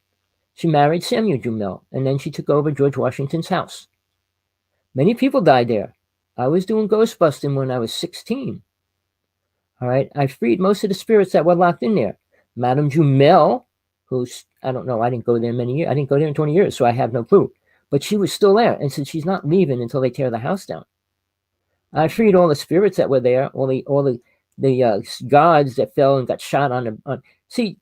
She married Samuel Jumel, and then she took over George Washington's house. Many people died there. I was doing ghost busting when I was 16. All right. I freed most of the spirits that were locked in there. Madame Jumel, who's, I don't know, I didn't go there many years. I didn't go there in 20 years, so I have no clue. But she was still there, and said she's not leaving until they tear the house down. I freed all the spirits that were there, all the gods that fell and got shot on the. See,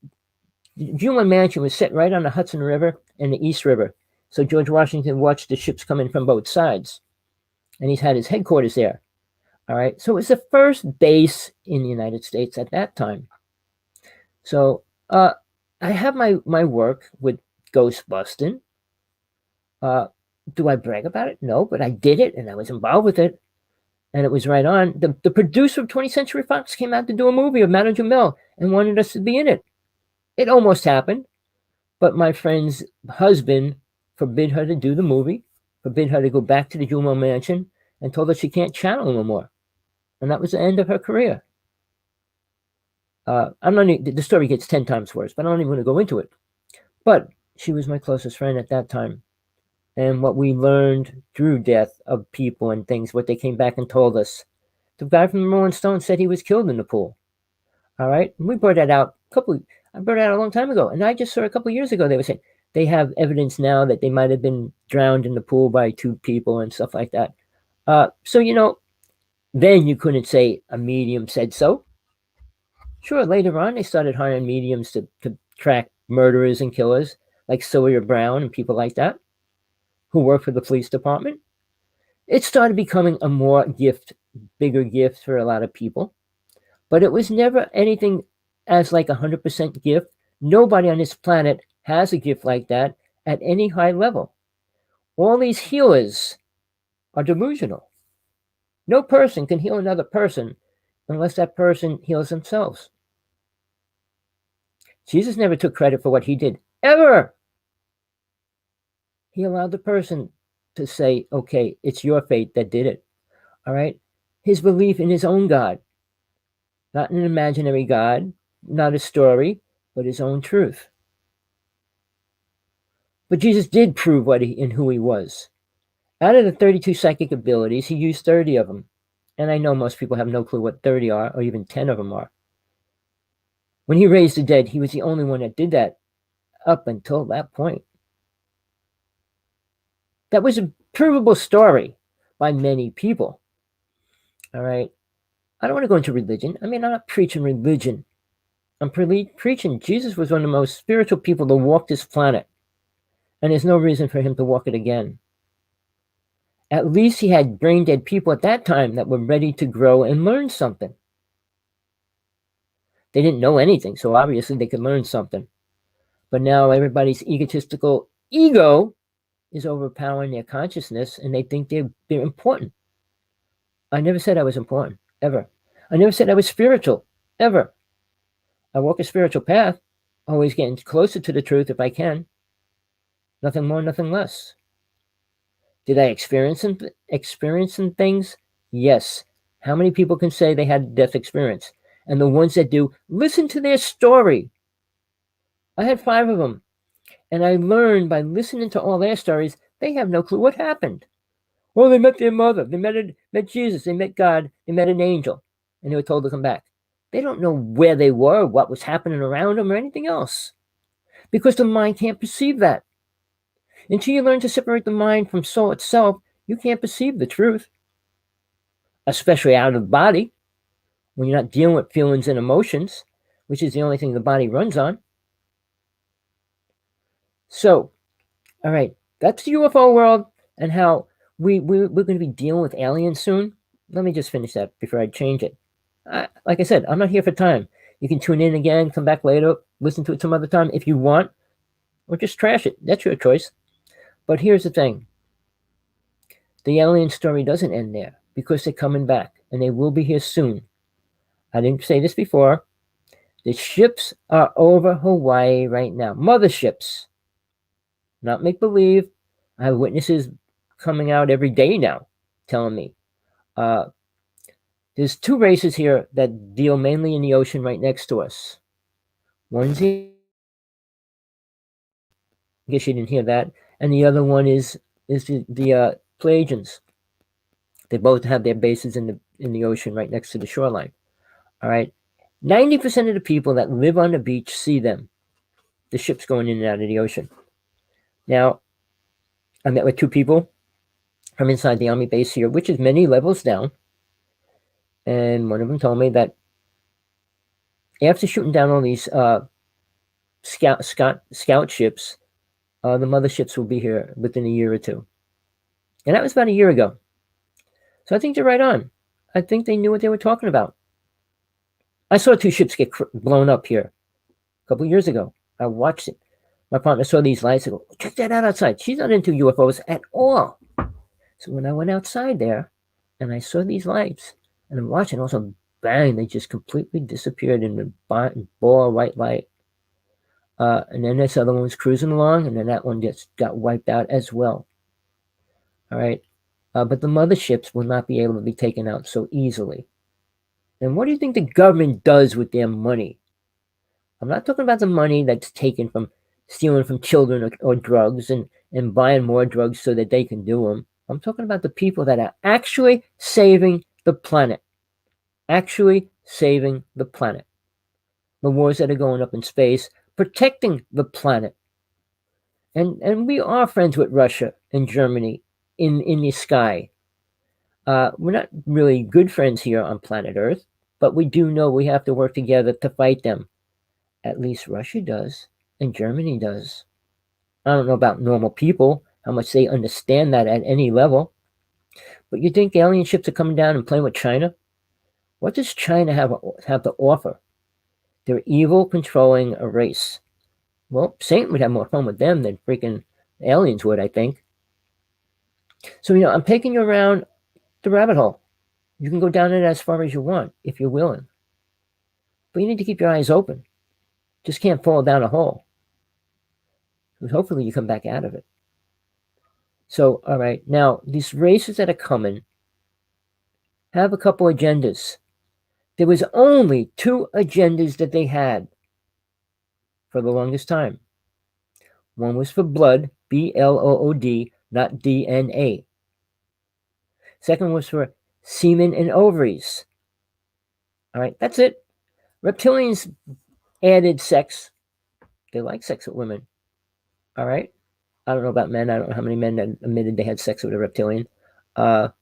Jumel Mansion was set right on the Hudson River and the East River, so George Washington watched the ships coming from both sides, and he's had his headquarters there. All right, so it was the first base in the United States at that time. So I have my work with ghost busting. Do I brag about it? No, but I did it, and I was involved with it. And it was right on. The producer of 20th Century Fox came out to do a movie of Madame Jumel and wanted us to be in it. It almost happened, but my friend's husband forbid her to do the movie, forbid her to go back to the Jumel Mansion, and told her she can't channel no more. And that was the end of her career. I'm not. The story gets 10 times worse, but I'm not even going to go into it. But she was my closest friend at that time. And what we learned through death of people and things, what they came back and told us. The guy from the Rolling Stone said he was killed in the pool. All right. And we brought that out I brought it out a long time ago. And I just saw a couple of years ago, they were saying they have evidence now that they might have been drowned in the pool by 2 people and stuff like that. So, then you couldn't say a medium said so. Sure, later on, they started hiring mediums to track murderers and killers like Sawyer Brown and people like that who work for the police department. It started becoming a bigger gift for a lot of people. But it was never anything as like 100% gift. Nobody on this planet has a gift like that at any high level. All these healers are delusional. No person can heal another person unless that person heals themselves. Jesus never took credit for what he did, ever. He allowed the person to say, okay, it's your fate that did it. All right? His belief in his own God, not an imaginary God, not a story, but his own truth. But Jesus did prove who he was. Out of the 32 psychic abilities, he used 30 of them. And I know most people have no clue what 30 are, or even 10 of them are. When he raised the dead, he was the only one that did that up until that point. That was a provable story by many people. All right. I don't want to go into religion. I mean, I'm not preaching religion. I'm preaching Jesus was one of the most spiritual people to walk this planet. And there's no reason for him to walk it again. At least he had brain dead people at that time that were ready to grow and learn something. They didn't know anything, so obviously they could learn something. But now everybody's egotistical ego is overpowering their consciousness, and they think they're important. I never said I was important, ever. I never said I was spiritual, ever. I walk a spiritual path, always getting closer to the truth if I can. Nothing more, nothing less. Did I experience some things? Yes. How many people can say they had a death experience? And the ones that do, listen to their story. I had 5 of them. And I learned by listening to all their stories, they have no clue what happened. Well, they met their mother. They met Jesus. They met God. They met an angel. And they were told to come back. They don't know where they were, what was happening around them, or anything else. Because the mind can't perceive that. Until you learn to separate the mind from soul itself, you can't perceive the truth. Especially out of the body, when you're not dealing with feelings and emotions, which is the only thing the body runs on. So, all right, that's the UFO world and how we're going to be dealing with aliens soon. Let me just finish that before I change it. Like I said, I'm not here for time. You can tune in again, come back later, listen to it some other time if you want, or just trash it. That's your choice. But here's the thing: the alien story doesn't end there because they're coming back and they will be here soon. I didn't say this before. The ships are over Hawaii right now. Motherships, not make believe. I have witnesses coming out every day now telling me. Uh, there's two races here that deal mainly in the ocean right next to us. One's the, I guess you didn't hear that, and the other one is the Pelagians. They both have their bases in the ocean right next to the shoreline. All right, 90% of the people that live on the beach see them. The ships going in and out of the ocean. Now, I met with two people from inside the army base here, which is many levels down, and one of them told me that after shooting down all these scout ships, the motherships will be here within a year or two, and that was about a year ago. So I think they're right on. I think they knew what they were talking about. I saw two ships get blown up here a couple of years ago. I watched it. My partner saw these lights and go, check that out outside. She's not into UFOs at all. So when I went outside there and I saw these lights and I'm watching, also bang, they just completely disappeared in the ball of white light. And then this other one was cruising along, and then that one just got wiped out as well. All right. But the motherships will not be able to be taken out so easily. And what do you think the government does with their money? I'm not talking about the money that's taken from stealing from children or drugs and buying more drugs so that they can do them. I'm talking about the people that are actually saving the planet. Actually saving the planet. The wars that are going up in space, protecting the planet. And we are friends with Russia and Germany in the sky. We're not really good friends here on planet Earth, but we do know we have to work together to fight them. At least Russia does, and Germany does. I don't know about normal people, how much they understand that at any level. But you think alien ships are coming down and playing with China? What does China have to offer? They're evil, controlling a race. Well, Satan would have more fun with them than freaking aliens would, I think. So, I'm taking you around the rabbit hole. You can go down it as far as you want, if you're willing. But you need to keep your eyes open. Just can't fall down a hole. Because hopefully you come back out of it. So, all right, now, these races that are coming have a couple agendas. There was only two agendas that they had for the longest time. One was for blood, B-L-O-O-D, not DNA. Second was for semen and ovaries. All right, that's it. Reptilians added sex. They like sex with women. All right. I don't know about men. I don't know how many men that admitted they had sex with a reptilian. Don't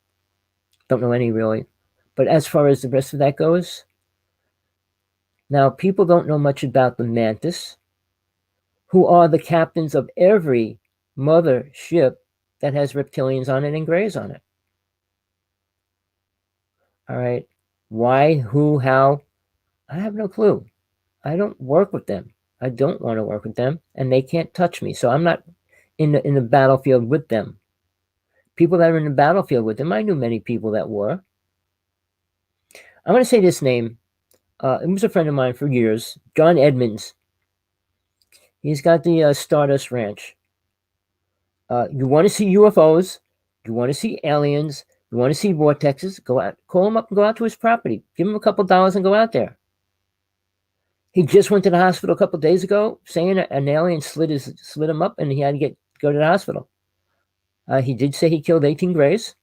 know any really. But as far as the rest of that goes, now people don't know much about the mantis, who are the captains of every mother ship that has reptilians on it and grays on it. All right. Why, who, how? I have no clue. I don't work with them. I don't want to work with them, and they can't touch me. So I'm not in the battlefield with them. People that are in the battlefield with them, I knew many people that were. I'm going to say this name. It was a friend of mine for years, John Edmonds. He's got the Stardust Ranch. You want to see UFOs, you want to see aliens, you want to see vortexes, go out, call him up and go out to his property. Give him a couple dollars and go out there. He just went to the hospital a couple days ago saying an alien slid him up and he had to go to the hospital. He did say he killed 18 grays.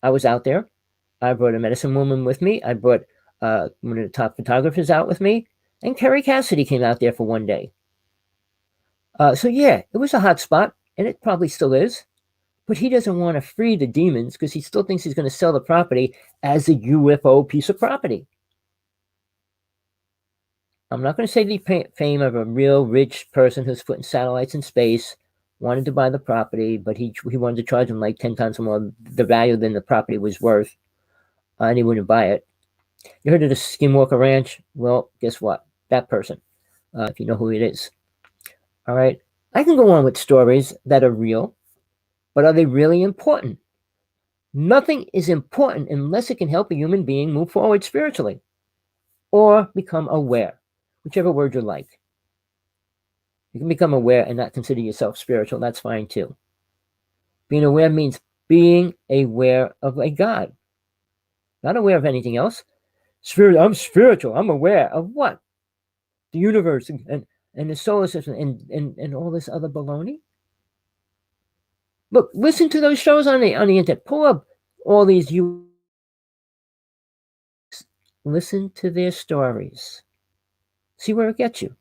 I was out there. I brought a medicine woman with me. I brought one of the top photographers out with me. And Kerry Cassidy came out there for one day. So yeah, it was a hot spot, and it probably still is. But he doesn't want to free the demons because he still thinks he's going to sell the property as a UFO piece of property. I'm not going to say the fame of a real rich person who's putting satellites in space, wanted to buy the property, but he wanted to charge him like 10 times more the value than the property was worth, and he wouldn't buy it. You heard of the Skinwalker Ranch? Well, guess what? That person, if you know who it is. All right. I can go on with stories that are real, but are they really important? Nothing is important unless it can help a human being move forward spiritually or become aware, whichever word you like. You can become aware and not consider yourself spiritual. That's fine too. Being aware means being aware of a God, not aware of anything else. I'm spiritual. I'm aware of what? The universe and the solar system and all this other baloney. Look, listen to those shows on the internet. Pull up all these listen to their stories. See where it gets you.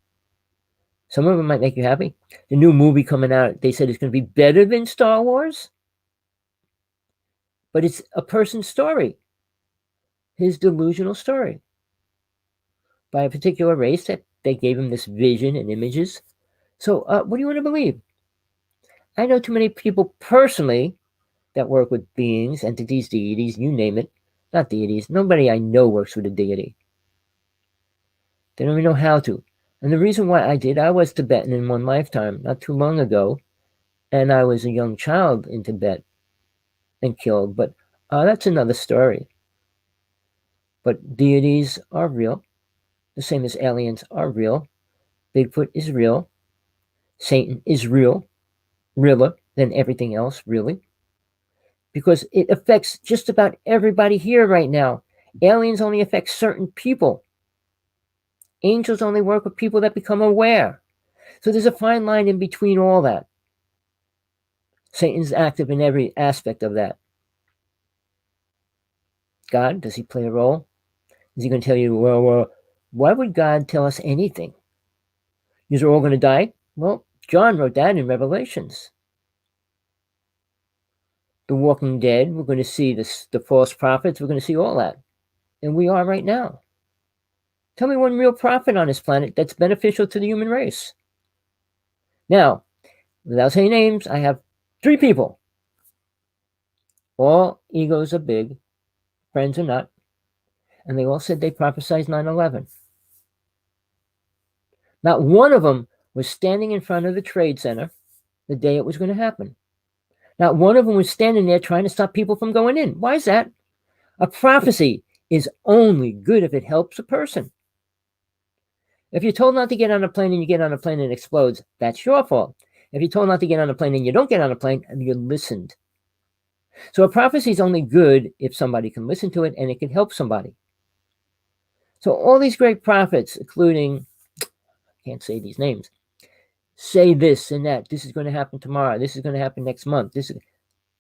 Some of them might make you happy. The new movie coming out, they said it's going to be better than Star Wars, but it's a person's story, his delusional story, by a particular race that they gave him this vision and images. So what do you want to believe? I know too many people personally that work with beings, entities, deities, you name it. Not deities. Nobody I know works with a deity. They don't even know how to. And the reason why I was Tibetan in one lifetime, not too long ago, and I was a young child in Tibet and killed. But that's another story. But deities are real, the same as aliens are real. Bigfoot is real. Satan is real, realer than everything else, really. Because it affects just about everybody here right now. Aliens only affect certain people. Angels only work with people that become aware. So there's a fine line in between all that. Satan's active in every aspect of that. God, does he play a role? Is he going to tell you, well, why would God tell us anything? You're all going to die? Well, John wrote that in Revelations. The Walking Dead, we're going to see the false prophets, we're going to see all that. And we are right now. Tell me one real prophet on this planet that's beneficial to the human race. Now, without saying names, I have 3 people. All egos are big, friends are not, and they all said they prophesied 9/11. Not one of them was standing in front of the Trade Center the day it was going to happen. Not one of them was standing there trying to stop people from going in. Why is that? A prophecy is only good if it helps a person. If you're told not to get on a plane and you get on a plane and it explodes, that's your fault. If you're told not to get on a plane and you don't get on a plane, you listened. So a prophecy is only good if somebody can listen to it and it can help somebody. So all these great prophets, including, I can't say these names, say this and that. This is going to happen tomorrow. This is going to happen next month.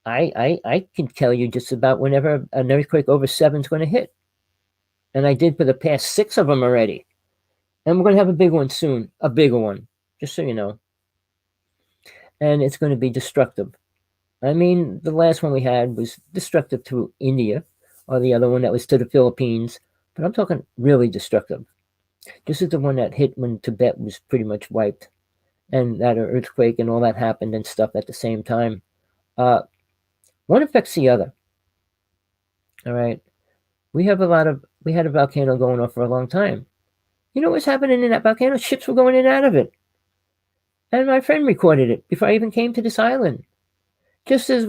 I can tell you just about whenever an earthquake over 7 is going to hit. And I did for the past 6 of them already. And we're going to have a big one soon, a bigger one, just so you know. And it's going to be destructive. I mean, the last one we had was destructive to India, or the other one that was to the Philippines. But I'm talking really destructive. This is the one that hit when Tibet was pretty much wiped. And that earthquake and all that happened and stuff at the same time. One affects the other. All right. We had a volcano going off for a long time. You know what's happening in that volcano? Ships were going in and out of it. And my friend recorded it before I even came to this island. Just as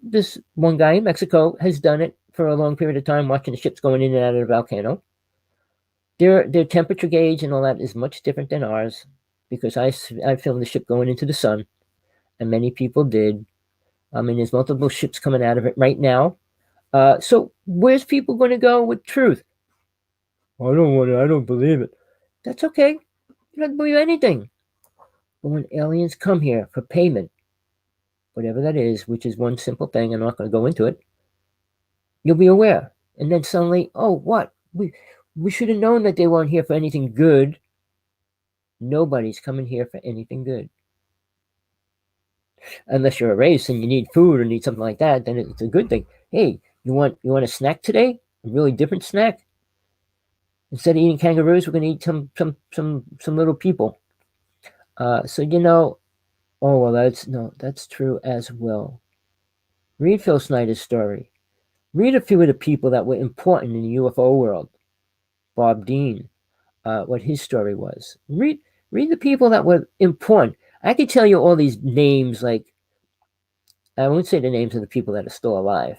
this one guy in Mexico has done it for a long period of time, watching the ships going in and out of the volcano. Their temperature gauge and all that is much different than ours, because I filmed the ship going into the sun, and many people did. I mean, there's multiple ships coming out of it right now. So where's people going to go with truth? I don't believe it. That's okay. You don't believe anything. But when aliens come here for payment, whatever that is, which is one simple thing, I'm not going to go into it, you'll be aware. And then suddenly, oh, what? We should have known that they weren't here for anything good. Nobody's coming here for anything good. Unless you're a race and you need food or need something like that, then it's a good thing. Hey, you want a snack today? A really different snack? Instead of eating kangaroos, we're going to eat some little people. So oh well, that's true as well. Read Phil Snyder's story. Read a few of the people that were important in the UFO world. Bob Dean, what his story was. Read the people that were important. I could tell you all these names, like I won't say the names of the people that are still alive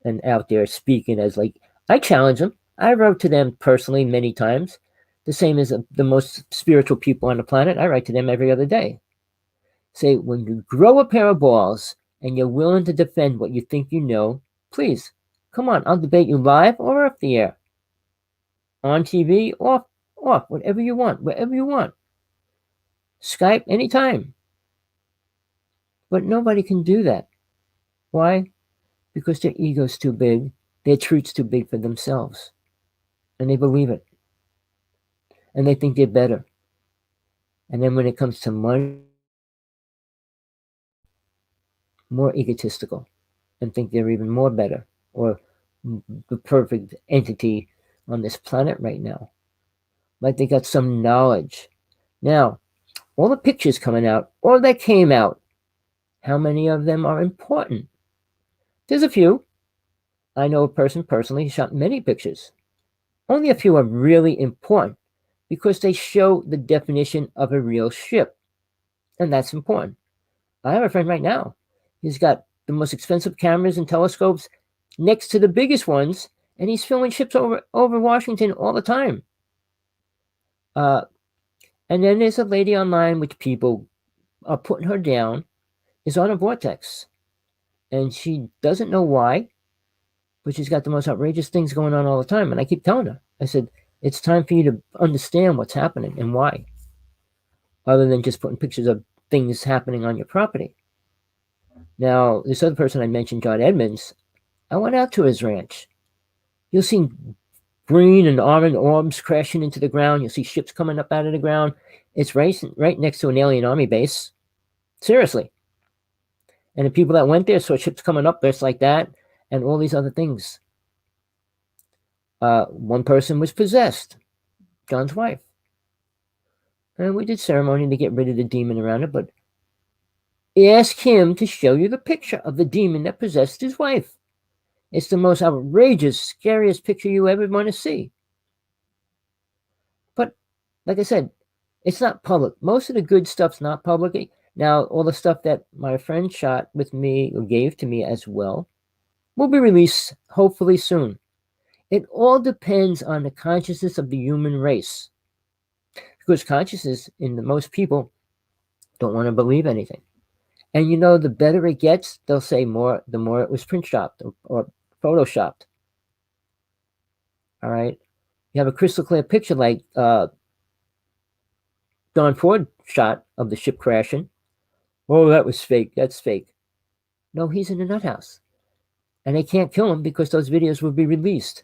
and out there speaking as like I challenge them. I wrote to them personally many times, the same as the most spiritual people on the planet. I write to them every other day. Say, when you grow a pair of balls and you're willing to defend what you think you know, please come on. I'll debate you live or off the air, on TV, off, whatever you want, wherever you want. Skype anytime. But nobody can do that. Why? Because their ego's too big, their truth's too big for themselves. And they believe it. And they think they're better. And then when it comes to money, more egotistical and think they're even more better or the perfect entity on this planet right now. Like they got some knowledge. Now, all the pictures coming out, or that came out, how many of them are important? There's a few. I know a person personally who shot many pictures. Only a few are really important because they show the definition of a real ship. And that's important. I have a friend right now. He's got the most expensive cameras and telescopes next to the biggest ones, and he's filming ships over Washington all the time. And then there's a lady online which people are putting her down, is on a vortex. And she doesn't know why, but she's got the most outrageous things going on all the time. And I keep telling her, I said, it's time for you to understand what's happening and why, other than just putting pictures of things happening on your property. Now, this other person I mentioned, John Edmonds, I went out to his ranch. You'll see green and orange orbs crashing into the ground. You'll see ships coming up out of the ground. It's right next to an alien army base. Seriously. And the people that went there saw ships coming up just like that and all these other things. One person was possessed, John's wife. And we did ceremony to get rid of the demon around it, but ask him to show you the picture of the demon that possessed his wife. It's the most outrageous, scariest picture you ever want to see. But, like I said, it's not public. Most of the good stuff's not public. Now, all the stuff that my friend shot with me, or gave to me as well, will be released hopefully soon. It all depends on the consciousness of the human race. Because consciousness in most people don't want to believe anything. And the better it gets, they'll say the more it was print shopped or photoshopped. All right. You have a crystal clear picture like Don Ford shot of the ship crashing. Oh, that was fake. That's fake. No, he's in a nut house. And they can't kill him because those videos will be released.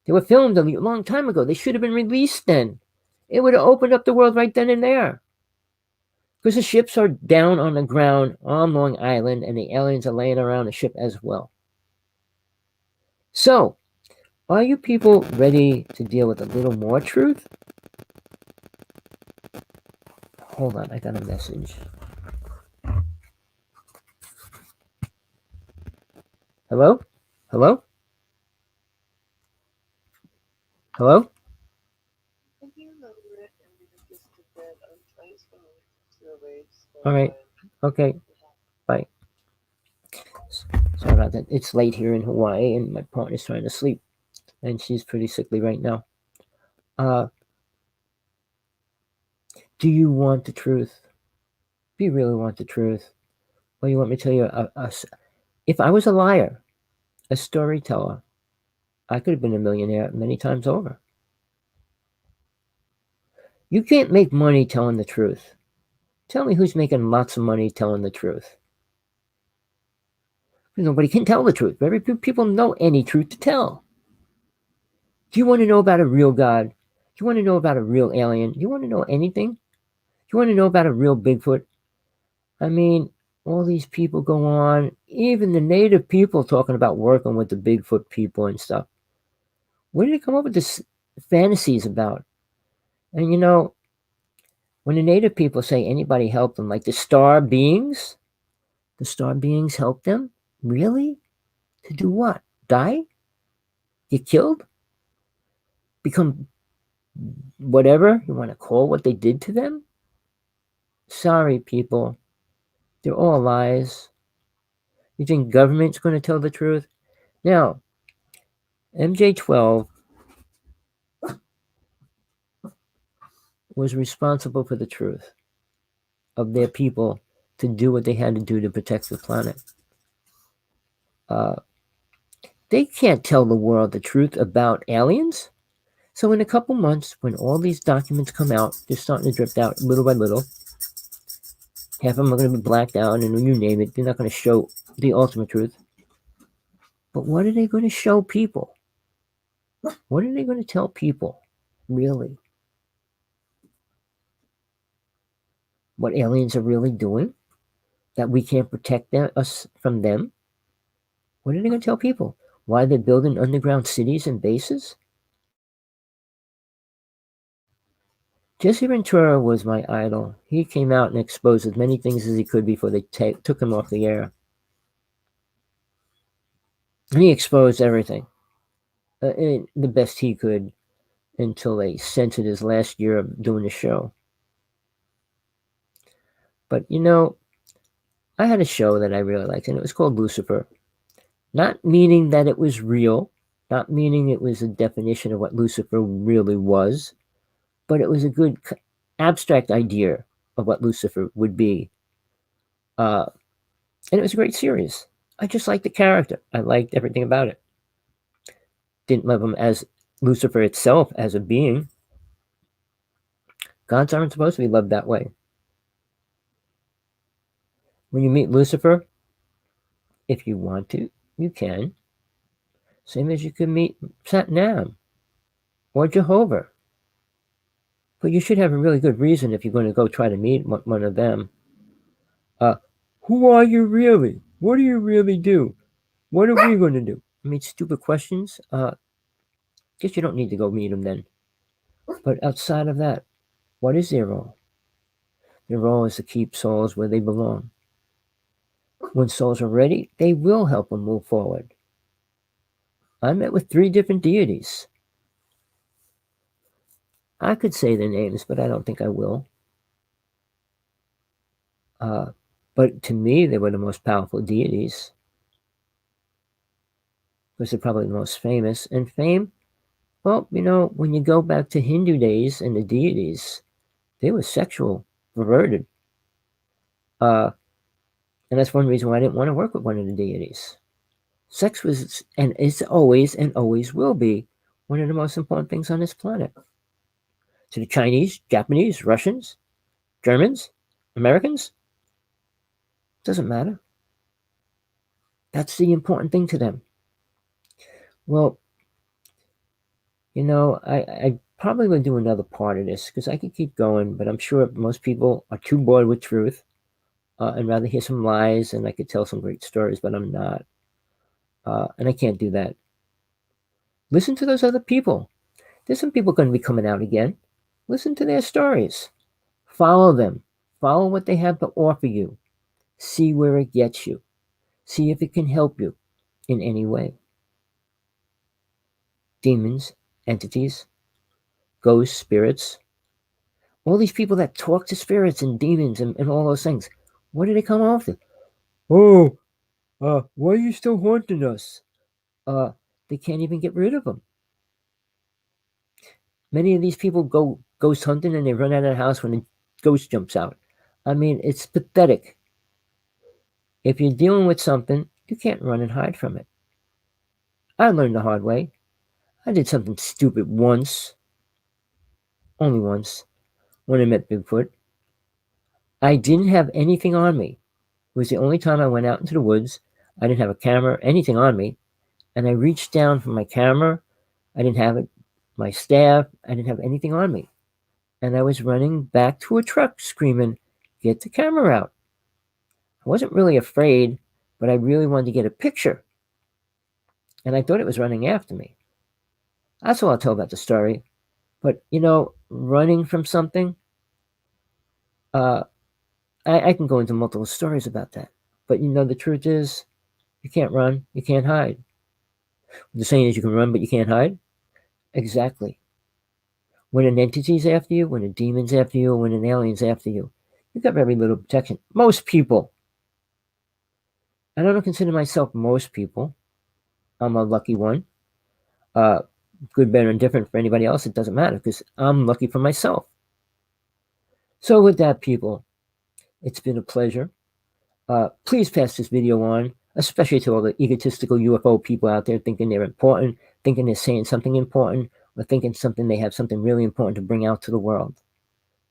They were filmed a long time ago. They should have been released then. It would have opened up the world right then and there. Because the ships are down on the ground on Long Island, and the aliens are laying around the ship as well. So, are you people ready to deal with a little more truth? Hold on, I got a message. Hello? Hello? Hello? All right. Okay. Bye. Sorry about that. It's late here in Hawaii, and my partner's trying to sleep, and she's pretty sickly right now. Do you want the truth? Do you really want the truth? Or you want me to tell you, if I was a liar, a storyteller, I could have been a millionaire many times over. You can't make money telling the truth. Tell me who's making lots of money telling the truth. Nobody can tell the truth. Very few people know any truth to tell. Do you want to know about a real God? Do you want to know about a real alien? Do you want to know anything? Do you want to know about a real Bigfoot? I mean, all these people go on, even the native people talking about working with the Bigfoot people and stuff. Where did they come up with this fantasies about. And you know, when the native people say anybody helped them, like the star beings helped them? Really? To do what? Die? Get killed? Become whatever you want to call what they did to them? Sorry, people. They're all lies. You think government's going to tell the truth? Now, MJ12 was responsible for the truth of their people to do what they had to do to protect the planet. They can't tell the world the truth about aliens. So in a couple months, when all these documents come out, they're starting to drift out little by little. Half of them are going to be blacked out, and you name it, they're not going to show the ultimate truth. But what are they going to show people? What are they going to tell people, really? What aliens are really doing? That we can't protect us from them? What are they going to tell people? Why they're building underground cities and bases? Jesse Ventura was my idol. He came out and exposed as many things as he could before they took him off the air. And he exposed everything the best he could until they censored his last year of doing the show. But you know, I had a show that I really liked, and it was called Lucifer. Not meaning that it was real, not meaning it was a definition of what Lucifer really was, but it was a good abstract idea of what Lucifer would be. And it was a great series. I just liked the character. I liked everything about it. Didn't love him as Lucifer itself as a being. Gods aren't supposed to be loved that way. When you meet Lucifer, if you want to, you can. Same as you can meet Satnam or Jehovah. But you should have a really good reason if you're going to go try to meet one of them. Who are you really? What do you really do? What are we going to do? I mean, stupid questions. Guess you don't need to go meet them then. But outside of that, what is their role? Their role is to keep souls where they belong. When souls are ready, they will help them move forward. I met with 3 different deities. I could say their names, but I don't think I will. But to me, they were the most powerful deities because they're probably the most famous. And fame, well, you know, when you go back to Hindu days and the deities, they were sexual, perverted. And that's one reason why I didn't want to work with one of the deities. Sex was and is always and always will be one of the most important things on this planet. To the Chinese, Japanese, Russians, Germans, Americans, doesn't matter. That's the important thing to them. Well, you know, I probably will do another part of this because I could keep going, but I'm sure most people are too bored with truth and rather hear some lies, and I could tell some great stories, but I'm not. And I can't do that. Listen to those other people. There's some people going to be coming out again. Listen to their stories. Follow them. Follow what they have to offer you. See where it gets you. See if it can help you in any way. Demons, entities, ghosts, spirits, all these people that talk to spirits and demons and all those things. What do they come after? Oh, why are you still haunting us? They can't even get rid of them. Many of these people go ghost hunting and they run out of the house when a ghost jumps out. I mean, it's pathetic. If you're dealing with something, you can't run and hide from it. I learned the hard way. I did something stupid once. Only once. When I met Bigfoot. I didn't have anything on me. It was the only time I went out into the woods. I didn't have a camera, anything on me. And I reached down for my camera. I didn't have it. My staff. I didn't have anything on me. And I was running back to a truck screaming, "Get the camera out." I wasn't really afraid, but I really wanted to get a picture. And I thought it was running after me. That's all I'll tell about the story. But running from something, uh, I can go into multiple stories about that. But the truth is, you can't run, you can't hide. The saying is you can run, but you can't hide. Exactly. When an entity's after you, when a demon's after you, or when an alien's after you, you've got very little protection. Most people. I don't consider myself most people. I'm a lucky one. Uh, Good, better, and different for anybody else, it doesn't matter because I'm lucky for myself. So with that, people, it's been a pleasure. Please pass this video on, especially to all the egotistical UFO people out there thinking they're important, thinking they're saying something important, or thinking they have something really important to bring out to the world.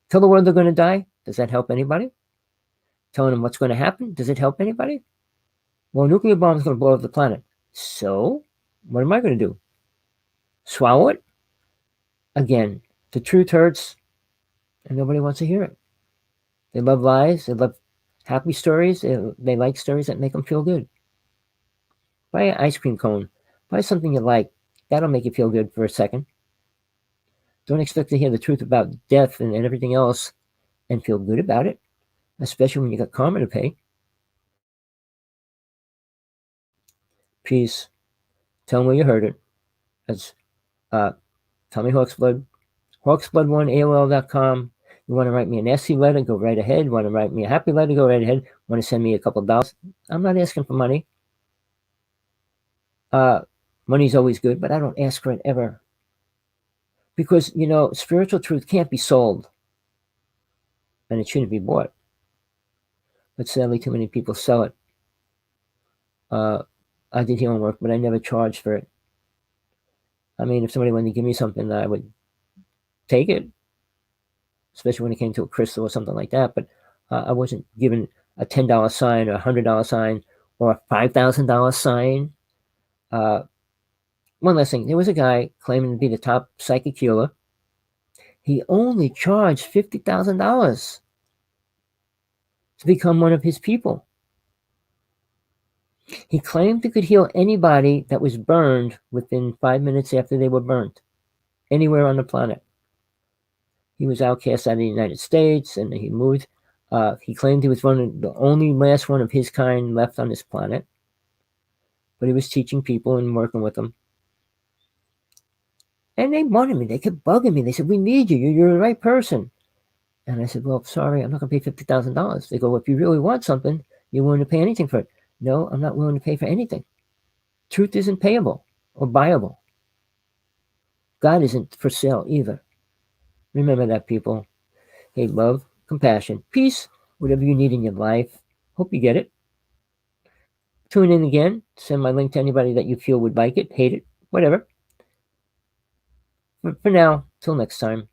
Tell the world they're going to die. Does that help anybody? Telling them what's going to happen. Does it help anybody? Well, a nuclear bomb is going to blow up the planet. So, what am I going to do? Swallow it? Again, the truth hurts, and nobody wants to hear it. They love lies. They love happy stories. They like stories that make them feel good. Buy an ice cream cone. Buy something you like. That'll make you feel good for a second. Don't expect to hear the truth about death and everything else and feel good about it, especially when you got karma to pay. Peace. Tell them where you heard it. That's Tommy Hawksblood. Hawksblood1 AOL.com. You want to write me an essay letter, go right ahead. You want to write me a happy letter, go right ahead. Want to send me a couple $? I'm not asking for money. Money's always good, but I don't ask for it ever. Because, spiritual truth can't be sold. And it shouldn't be bought. But sadly, too many people sell it. I did healing work, but I never charged for it. I mean, if somebody wanted to give me something, I would take it, especially when it came to a crystal or something like that. But I wasn't given a $10 sign or a $100 sign or a $5,000 sign. One last thing. There was a guy claiming to be the top psychic healer. He only charged $50,000 to become one of his people. He claimed he could heal anybody that was burned within 5 minutes after they were burnt, anywhere on the planet. He was outcast out of the United States, and he moved. He claimed he was the only last one of his kind left on this planet. But he was teaching people and working with them. And they wanted me. They kept bugging me. They said, "We need you. You're the right person." And I said, "Well, sorry, I'm not going to pay $50,000. They go, "If you really want something, you're willing to pay anything for it." No, I'm not willing to pay for anything. Truth isn't payable or buyable. God isn't for sale either. Remember that, people. Hey, love, compassion, peace, whatever you need in your life. Hope you get it. Tune in again. Send my link to anybody that you feel would like it, hate it, whatever. For now, till next time.